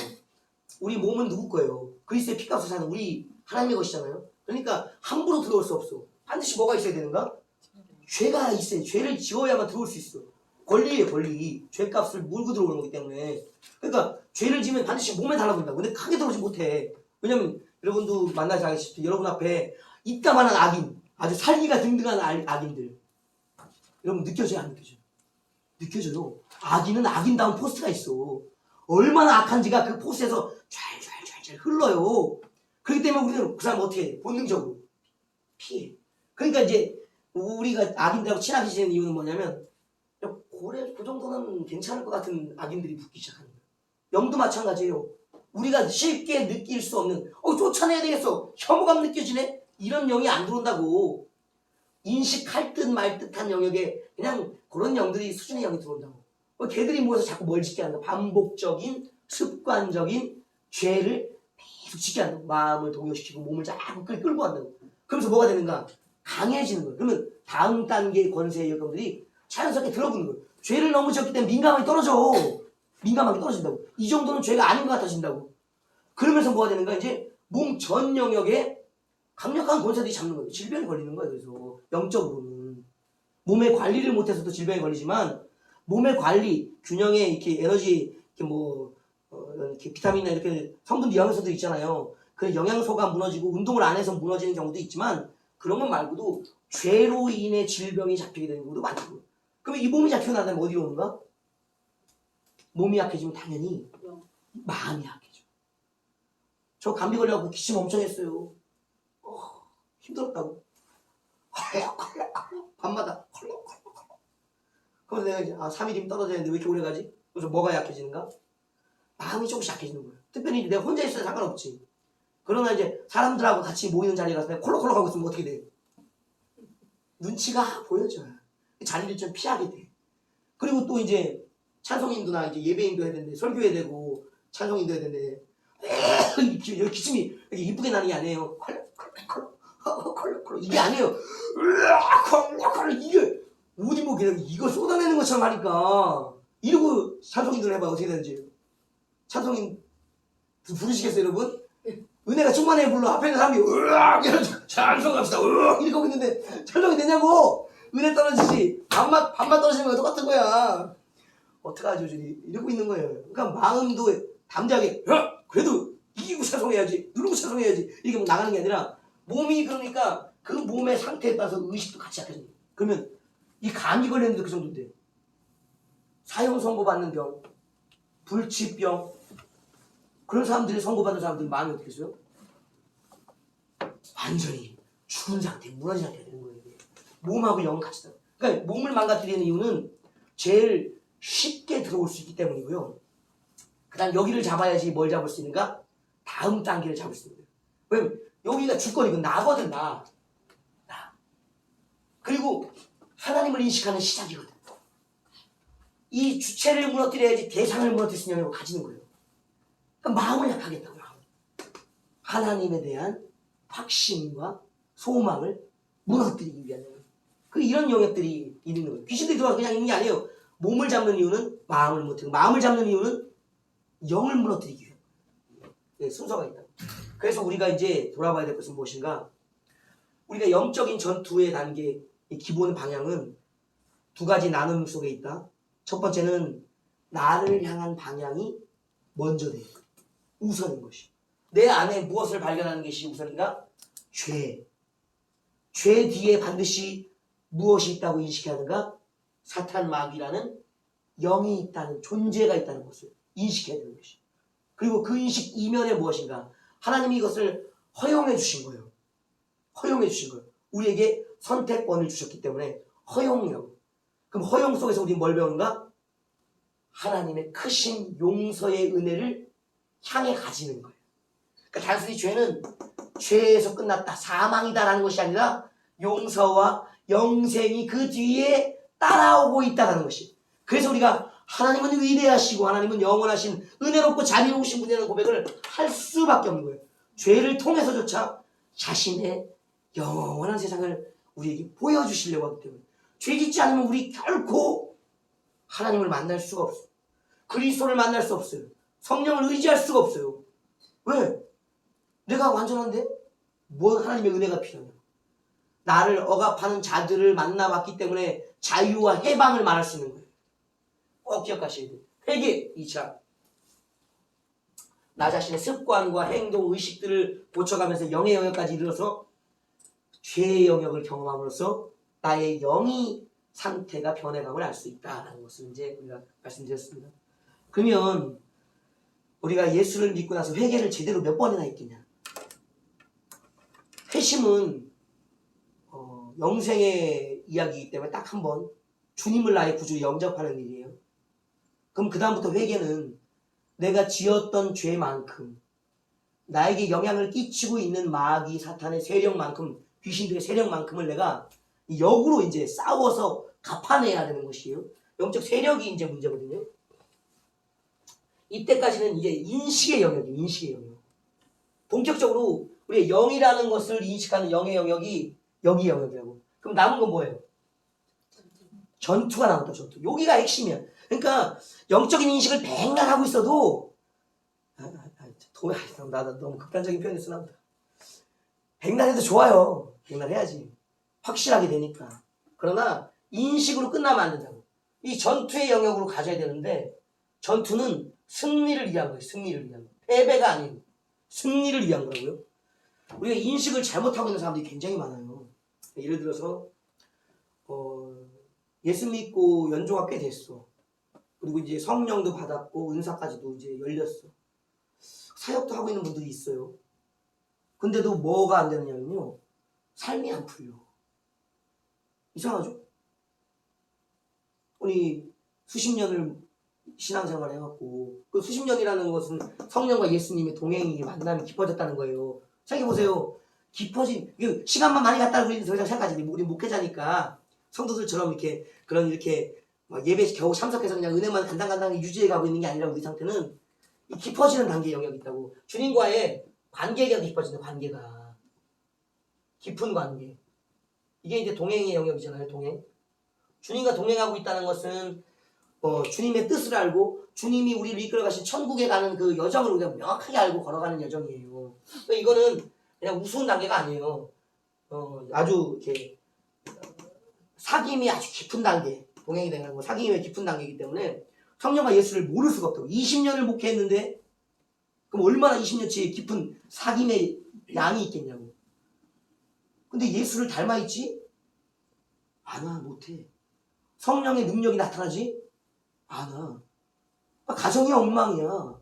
우리 몸은 누구 거예요? 그리스도의 피값으로 사는 우리 하나님의 것이잖아요. 그러니까 함부로 들어올 수 없어. 반드시 뭐가 있어야 되는가? 죄가 있어요. 죄를 지어야만 들어올 수 있어. 권리예요, 권리. 죄값을 물고 들어오는 거기 때문에. 그러니까 죄를 지면 반드시 몸에 달라붙는다고. 근데 크게 들어오지 못해. 왜냐면 여러분도 만나지 않으시죠? 여러분 앞에 이따만한 악인, 아주 살기가 등등한 악인들. 여러분 느껴져요, 안 느껴져요? 느껴져요. 악인은 악인다운 포스가 있어. 얼마나 악한지가 그 포스에서 잘 흘러요. 그렇기 때문에 우리는 그 사람 어떻게 해? 본능적으로 피해. 그러니까 이제 우리가 악인들하고 친하게 지내는 이유는 뭐냐면 고래 그 정도는 괜찮을 것 같은 악인들이 붙기 시작하는 거예요. 영도 마찬가지예요. 우리가 쉽게 느낄 수 없는 쫓아내야 되겠어. 혐오감 느껴지네? 이런 영이 안 들어온다고. 인식할 듯 말 듯한 영역에 그냥 그런 영들이 수준의 영이 들어온다고. 걔들이 모여서 자꾸 뭘 짓게 한다. 반복적인 습관적인 죄를 계속 짓게 한다고. 마음을 동요시키고 몸을 자꾸 끌고 간다고. 그러면서 뭐가 되는가? 강해지는 거예요. 그러면 다음 단계의 권세의 영들이 자연스럽게 들어붙는 거예요. 죄를 너무 지었기 때문에 민감하게 떨어져. 민감하게 떨어진다고. 이 정도는 죄가 아닌 것 같아진다고. 그러면서 뭐가 되는가? 이제 몸 전 영역에 강력한 권세들이 잡는 거예요. 질병이 걸리는 거예요. 그래서 영적으로는 몸의 관리를 못해서도 질병이 걸리지만 몸의 관리, 균형에 이렇게 에너지, 이렇게 뭐 이렇게 비타민이나 이렇게 성분들 영양소들 있잖아요. 그 영양소가 무너지고 운동을 안 해서 무너지는 경우도 있지만 그런 것 말고도 죄로 인해 질병이 잡히게 되는 경우도 많다고요. 그러면 이 몸이 잡히고 나면 어디로 오는가? 몸이 약해지면 당연히 마음이 약해져. 저 감기 걸려갖고 기침 엄청 했어요. 힘들었다고. 밤마다 콜록콜록. 그래서 내가 이제 3일이면 떨어져야 되는데 왜 이렇게 오래 가지? 그래서 뭐가 약해지는가? 마음이 조금씩 약해지는 거예요. 특별히 내가 혼자 있어도 상관없지. 그러나 이제 사람들하고 같이 모이는 자리에 가서 내가 콜록콜록 하고 있으면 어떻게 돼? 눈치가 보여져요. 자리를 좀 피하게 돼. 그리고 또 이제 찬송인도나 이제 예배인도 해야 되는데 설교해야 되고 찬송인도 해야 되는데 여기 기침이 이렇게 이쁘게 나는 게 아니에요. 콜록콜록 이게 아니에요. 콜록콜록 이게 어디 뭐 그냥 이거 쏟아내는 것처럼 하니까 이러고 찬송인도를 해봐 어떻게 되는지. 찬송인 부르시겠어요 여러분? 은혜가 충만해 불러 앞에 있는 사람이 으악 찬송합시다 으악 이렇게 하고 있는데 찬송이 되냐고. 은혜 떨어지지 반만 떨어지는 거랑 똑같은 거야. 어떡하죠 이러고 있는 거예요. 그러니까 마음도 담대하게 그래도 이기고 찬송해야지 누르고 찬송해야지 이렇게 뭐 나가는 게 아니라 몸이 그러니까 그 몸의 상태에 따라서 의식도 같이 약해져요. 그러면 이 감기 걸렸는데 그 정도인데 사형 선고받는 병 불치병 그런 사람들이 선고받는 사람들이 마음이 어떻게 했어요? 완전히 죽은 상태 무너진 상태가 되는 거예요. 몸하고 영은 같이 들어요. 그러니까 몸을 망가뜨리는 이유는 제일 쉽게 들어올 수 있기 때문이고요. 그 다음 여기를 잡아야지 뭘 잡을 수 있는가? 다음 단계를 잡을 수 있는 거예요. 왜냐면 여기가 주권이고 나거든 나. 그리고 하나님을 인식하는 시작이거든. 이 주체를 무너뜨려야지 대상을 무너뜨릴 수 있는 영역을 가지는 거예요. 그러니까 마음을 약하겠다고. 하나님에 대한 확신과 소망을 무너뜨리기 위한 영역. 이런 영역들이 있는 거예요. 귀신들이 들어와서 그냥 있는 게 아니에요. 몸을 잡는 이유는 마음을 무너뜨리고 마음을 잡는 이유는 영을 무너뜨리기 위한 거예요. 네, 순서가 있다. 그래서 우리가 이제 돌아봐야 될 것은 무엇인가? 우리가 영적인 전투의 단계의 기본 방향은 두 가지 나눔 속에 있다. 첫 번째는 나를 향한 방향이 먼저 돼. 우선인 것이. 내 안에 무엇을 발견하는 것이 우선인가? 죄. 죄 뒤에 반드시 무엇이 있다고 인식해야 하는가? 사탄 마귀라는 영이 있다는, 존재가 있다는 것을 인식해야 되는 것이. 그리고 그 인식 이면에 무엇인가? 하나님이 이것을 허용해 주신 거예요. 허용해 주신 거예요. 우리에게 선택권을 주셨기 때문에 허용이라고. 그럼 허용 속에서 우리 뭘 배우는가? 하나님의 크신 용서의 은혜를 향해 가지는 거예요. 그러니까 단순히 죄는 죄에서 끝났다, 사망이다라는 것이 아니라 용서와 영생이 그 뒤에 따라오고 있다는 것이. 그래서 우리가 하나님은 위대하시고 하나님은 영원하신 은혜롭고 자비로우신 분이라는 고백을 할 수밖에 없는 거예요. 죄를 통해서조차 자신의 영원한 세상을 우리에게 보여주시려고 하기 때문에 죄 짓지 않으면 우리 결코 하나님을 만날 수가 없어요. 그리스도를 만날 수 없어요. 성령을 의지할 수가 없어요. 왜? 내가 완전한데? 뭐 하나님의 은혜가 필요하냐? 나를 억압하는 자들을 만나봤기 때문에 자유와 해방을 말할 수 있는 거예요. 꼭 기억하셔야 돼요. 회개 2차. 나 자신의 습관과 행동, 의식들을 고쳐가면서 영의 영역까지 이르러서 죄의 영역을 경험함으로써 나의 영이 상태가 변해감을 알 수 있다는 것을 이제 우리가 말씀드렸습니다. 그러면 우리가 예수를 믿고 나서 회개를 제대로 몇 번이나 했겠냐? 회심은 영생의 이야기이기 때문에 딱 한 번 주님을 나의 구주로 영접하는 일이에요. 그럼 그 다음부터 회개는 내가 지었던 죄만큼 나에게 영향을 끼치고 있는 마귀 사탄의 세력만큼, 귀신들의 세력만큼을 내가 역으로 이제 싸워서 갚아내야 되는 것이에요. 영적 세력이 이제 문제거든요. 이때까지는 이게 인식의 영역이에요. 인식의 영역. 본격적으로 우리의 영이라는 것을 인식하는 영의 영역이 여기 영역이라고. 그럼 남은 건 뭐예요? 전투가 남았다. 전투. 여기가 핵심이야. 그러니까 영적인 인식을 백날 하고 있어도 나 너무 극단적인 표현을 쓰나 보다. 백날 해도 좋아요. 백날 해야지. 확실하게 되니까. 그러나 인식으로 끝나면 안 된다고. 이 전투의 영역으로 가져야 되는데 전투는 승리를 위한 거예요. 승리를 위한 거. 패배가 아닌 승리를 위한 거라고요. 우리가 인식을 잘못하고 있는 사람들이 굉장히 많아요. 예를 들어서 예수 믿고 연조가 꽤 됐어. 그리고 이제 성령도 받았고 은사까지도 이제 열렸어. 사역도 하고 있는 분들이 있어요. 근데도 뭐가 안 되느냐면요. 삶이 안 풀려. 이상하죠? 우리 수십 년을 신앙생활을 해갖고 그 수십 년이라는 것은 성령과 예수님의 동행이 만남이 깊어졌다는 거예요. 생각해보세요. 깊어진 시간만 많이 갔다고 우리는 더 이상 생각하지. 우리 목회자니까 성도들처럼 이렇게 막 예배 겨우 참석해서 그냥 은혜만 간당간당히 유지해가고 있는 게 아니라 우리 상태는 이 깊어지는 단계의 영역이 있다고. 주님과의 관계가 깊어지는 관계가 깊은 관계. 이게 이제 동행의 영역이잖아요. 동행. 주님과 동행하고 있다는 것은 주님의 뜻을 알고 주님이 우리를 이끌어 가신 천국에 가는 그 여정을 우리가 명확하게 알고 걸어가는 여정이에요. 그러니까 이거는 그냥 우스운 단계가 아니에요. 아주 이렇게 사귐이 아주 깊은 단계, 동행이 되는 거 사귐이 깊은 단계이기 때문에 성령과 예수를 모를 수가 없다고. 20년을 목회했는데 그럼 얼마나 20년치 깊은 사귐의 양이 있겠냐고. 근데 예수를 닮아있지? 않아, 못해. 성령의 능력이 나타나지? 않아. 가정이 엉망이야.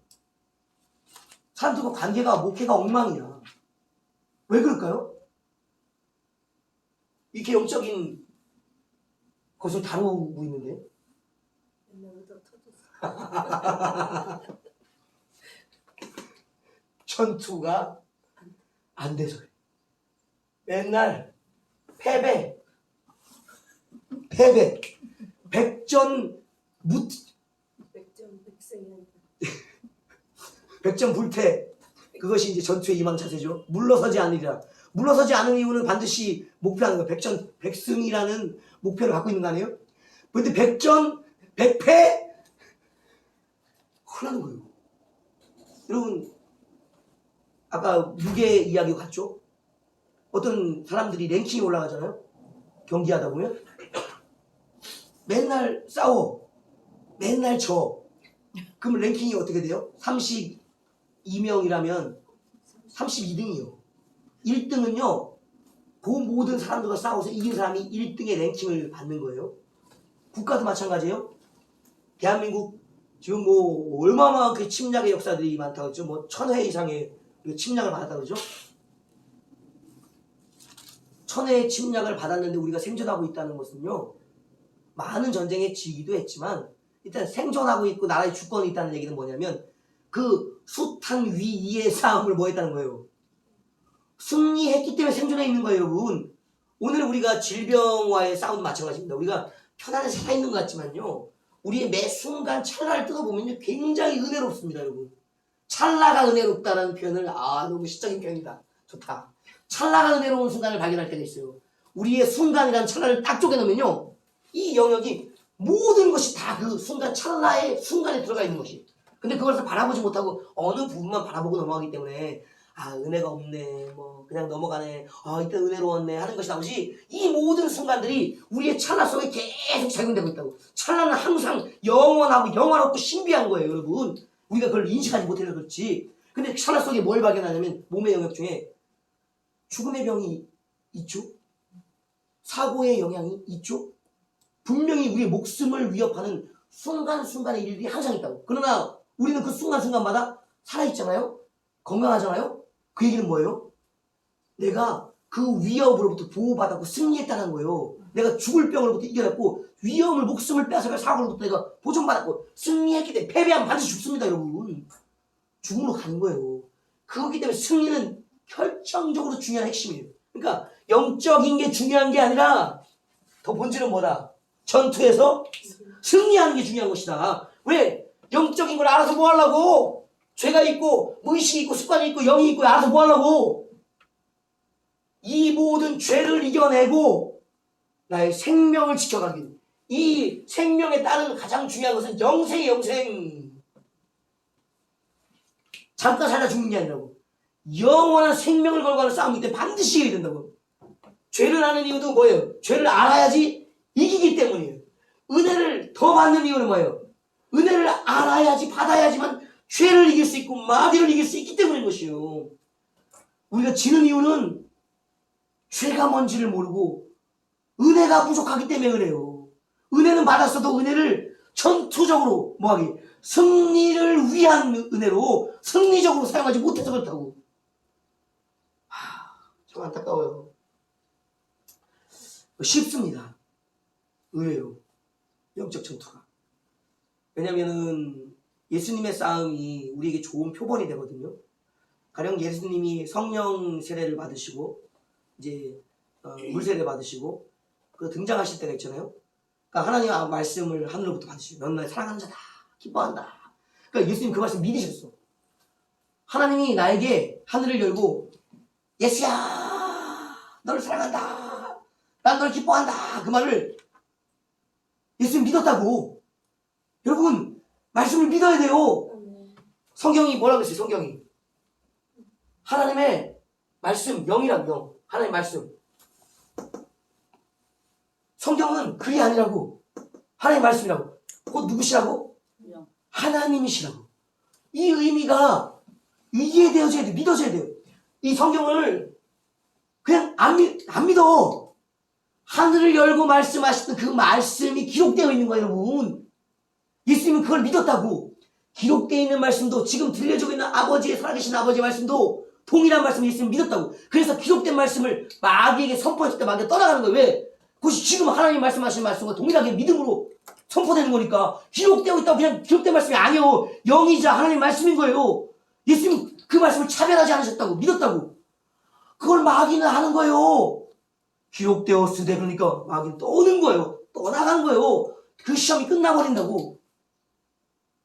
사람들과 관계가, 목회가 엉망이야. 왜 그럴까요? 이렇게 영적인 것을 다루고 있는데. 전투가 안 돼서 그래. 맨날 패배, 백전불패. 그것이 이제 전투의 이망 자세죠. 물러서지 않으리라. 물러서지 않은 이유는 반드시 목표하는 거예요. 백승이라는 목표를 갖고 있는 거 아니에요? 그런데 백패 큰일 나는 거예요. 여러분, 아까 무게 이야기 같죠? 어떤 사람들이 랭킹이 올라가잖아요. 경기하다 보면 맨날 싸워. 맨날 져. 그럼 랭킹이 어떻게 돼요? 32명이라면 32등이요. 1등은요. 그 모든 사람들과 싸워서 이긴 사람이 1등의 랭킹을 받는 거예요. 국가도 마찬가지예요. 대한민국 지금 뭐 얼마나 그 침략의 역사들이 많다고 했죠. 뭐 1000회 이상의 침략을 받았다고 그러죠. 1000회의 침략을 받았는데 우리가 생존하고 있다는 것은요. 많은 전쟁에 지기도 했지만 일단 생존하고 있고 나라의 주권이 있다는 얘기는 뭐냐면 그 숱한 위의 싸움을 뭐 했다는 거예요. 승리했기 때문에 생존해 있는 거예요, 여러분. 오늘 우리가 질병과의 싸움도 마찬가지입니다. 우리가 편안히 살아있는 것 같지만요. 우리의 매 순간 찰나를 뜯어보면요. 굉장히 은혜롭습니다, 여러분. 찰나가 은혜롭다는 표현을 너무 시적인 표현이다. 좋다. 찰나가 은혜로운 순간을 발견할 때가 있어요. 우리의 순간이라는 찰나를 딱 쪼개놓으면요. 이 영역이 모든 것이 다 그 순간 찰나의 순간에 들어가 있는 것이. 근데 그것을 바라보지 못하고 어느 부분만 바라보고 넘어가기 때문에 은혜가 없네, 뭐 그냥 넘어가네, 이때 은혜로웠네 하는 것이 나오지. 이 모든 순간들이 우리의 찰나 속에 계속 작용되고 있다고. 찰나는 항상 영원하고 영원하고 신비한 거예요, 여러분. 우리가 그걸 인식하지 못해서 그렇지. 근데 찰나 속에 뭘 발견하냐면 몸의 영역 중에 죽음의 병이 있죠. 사고의 영향이 있죠. 분명히 우리의 목숨을 위협하는 순간순간의 일들이 항상 있다고. 그러나 우리는 그 순간순간마다 살아있잖아요. 건강하잖아요. 그 얘기는 뭐예요? 내가 그 위협으로부터 보호받았고 승리했다는 거예요. 내가 죽을 병으로부터 이겨냈고 위험을 목숨을 빼앗아갈 사고로부터 내가 보존받았고 승리했기 때문에 패배하면 반드시 죽습니다, 여러분. 죽음으로 가는 거예요. 그렇기 때문에 승리는 결정적으로 중요한 핵심이에요. 그러니까 영적인 게 중요한 게 아니라 더 본질은 뭐다? 전투에서 승리하는 게 중요한 것이다. 왜? 영적인 걸 알아서 뭐 하려고? 죄가 있고 무의식이 있고 습관이 있고 영이 있고 알아서 뭐 하려고? 이 모든 죄를 이겨내고 나의 생명을 지켜가기. 이 생명에 따른 가장 중요한 것은 영생의 영생. 잠깐 살다 죽는 게 아니라고. 영원한 생명을 걸고 하는 싸움이기 때문에 반드시 이겨야 된다고. 죄를 하는 이유도 뭐예요? 죄를 알아야지 이기기 때문이에요. 은혜를 더 받는 이유는 뭐예요? 은혜를 알아야지 받아야지만 죄를 이길 수 있고 마귀를 이길 수 있기 때문인 것이요. 우리가 지는 이유는 죄가 뭔지를 모르고 은혜가 부족하기 때문에 그래요. 은혜는 받았어도 은혜를 전투적으로 뭐하기? 승리를 위한 은혜로 승리적으로 사용하지 못해서 그렇다고. 참 안타까워요. 쉽습니다. 의외로 영적 전투가. 왜냐면은 예수님의 싸움이 우리에게 좋은 표본이 되거든요. 가령 예수님이 성령 세례를 받으시고 이제 물 세례 받으시고 그 등장하실 때가 있잖아요. 그러니까 하나님의 말씀을 하늘로부터 받으시고 넌 나의 사랑하는 자다, 기뻐한다. 그러니까 예수님 그 말씀 믿으셨어. 하나님이 나에게 하늘을 열고 예수야 너를 사랑한다, 난 너를 기뻐한다, 그 말을 예수님 믿었다고. 여러분 말씀을 믿어야 돼요. 성경이 뭐라고 했어요? 성경이 하나님의 말씀, 영이라고. 영, 하나님의 말씀. 성경은 글이 아니라고. 하나님의 말씀이라고. 곧 누구시라고? 하나님이시라고. 이 의미가 이해되어져야 돼. 믿어져야 돼요. 이 성경을 그냥 안 믿어. 하늘을 열고 말씀하시던 그 말씀이 기록되어 있는 거예요, 여러분. 예수님은 그걸 믿었다고. 기록되어 있는 말씀도 지금 들려주고 있는 아버지의 살아계신 아버지의 말씀도 동일한 말씀을 예수님은 믿었다고. 그래서 기록된 말씀을 마귀에게 선포했을 때 마귀가 떠나가는 거예요. 왜? 그것이 지금 하나님 말씀하신 말씀과 동일하게 믿음으로 선포되는 거니까. 기록되어 있다고 그냥 기록된 말씀이 아니에요. 영이자 하나님 말씀인 거예요. 예수님은 그 말씀을 차별하지 않으셨다고. 믿었다고. 그걸 마귀는 하는 거예요. 기록되었으되 그러니까 마귀는 떠오는 거예요. 떠나가는 거예요. 그 시험이 끝나버린다고.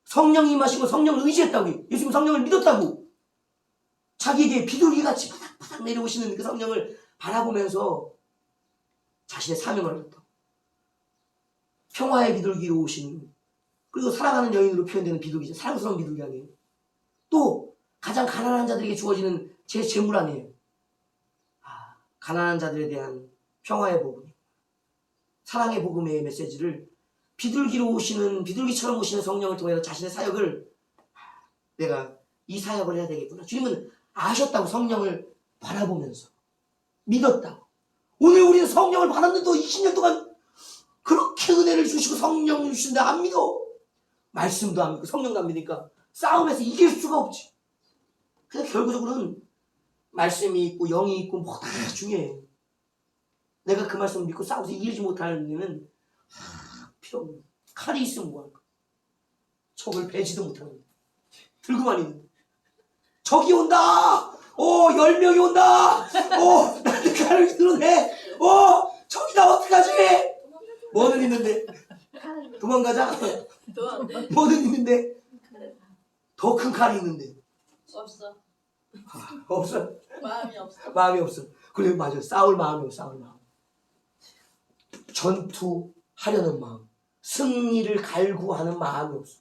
성령이 임하시고 성령을 의지했다고. 예수님 성령을 믿었다고. 자기에게 비둘기같이 바닥바닥 내려오시는 그 성령을 바라보면서 자신의 사명을 알았다. 평화의 비둘기로 오신, 그리고 사랑하는 여인으로 표현되는 비둘기죠. 사랑스러운 비둘기 아니에요. 또 가장 가난한 자들에게 주어지는 제 재물 아니에요. 가난한 자들에 대한 평화의 복음, 사랑의 복음의 메시지를 비둘기처럼 오시는 성령을 통해서 자신의 사역을 내가 이 사역을 해야 되겠구나. 주님은 아셨다고 성령을 바라보면서 믿었다고. 오늘 우리는 성령을 받았는데 20년 동안 그렇게 은혜를 주시고 성령을 주시는데 안 믿어. 말씀도 안 믿고 성령도 안 믿으니까 싸움에서 이길 수가 없지. 그래서 결국적으로는 말씀이 있고 영이 있고 뭐 다 중요해. 내가 그 말씀을 믿고 싸워서 이기지 못하는 이유는 필요 없는. 칼이 있으면 뭐할까? 적을 베지도 못하는 거야. 들고만 있는. 적이 온다. 10명이 온다. 나한테 칼을 들어내. 적이다. 어떡하지? 뭐는 있는데? 도망가자. 뭐는 있는데? 더 큰 칼이 있는데. 없어. 없어. 마음이 없어. 마음이 없어. 그래 맞아. 싸울 마음이 없어. 싸울 마음. 전투하려는 마음. 승리를 갈구하는 마음이 없어.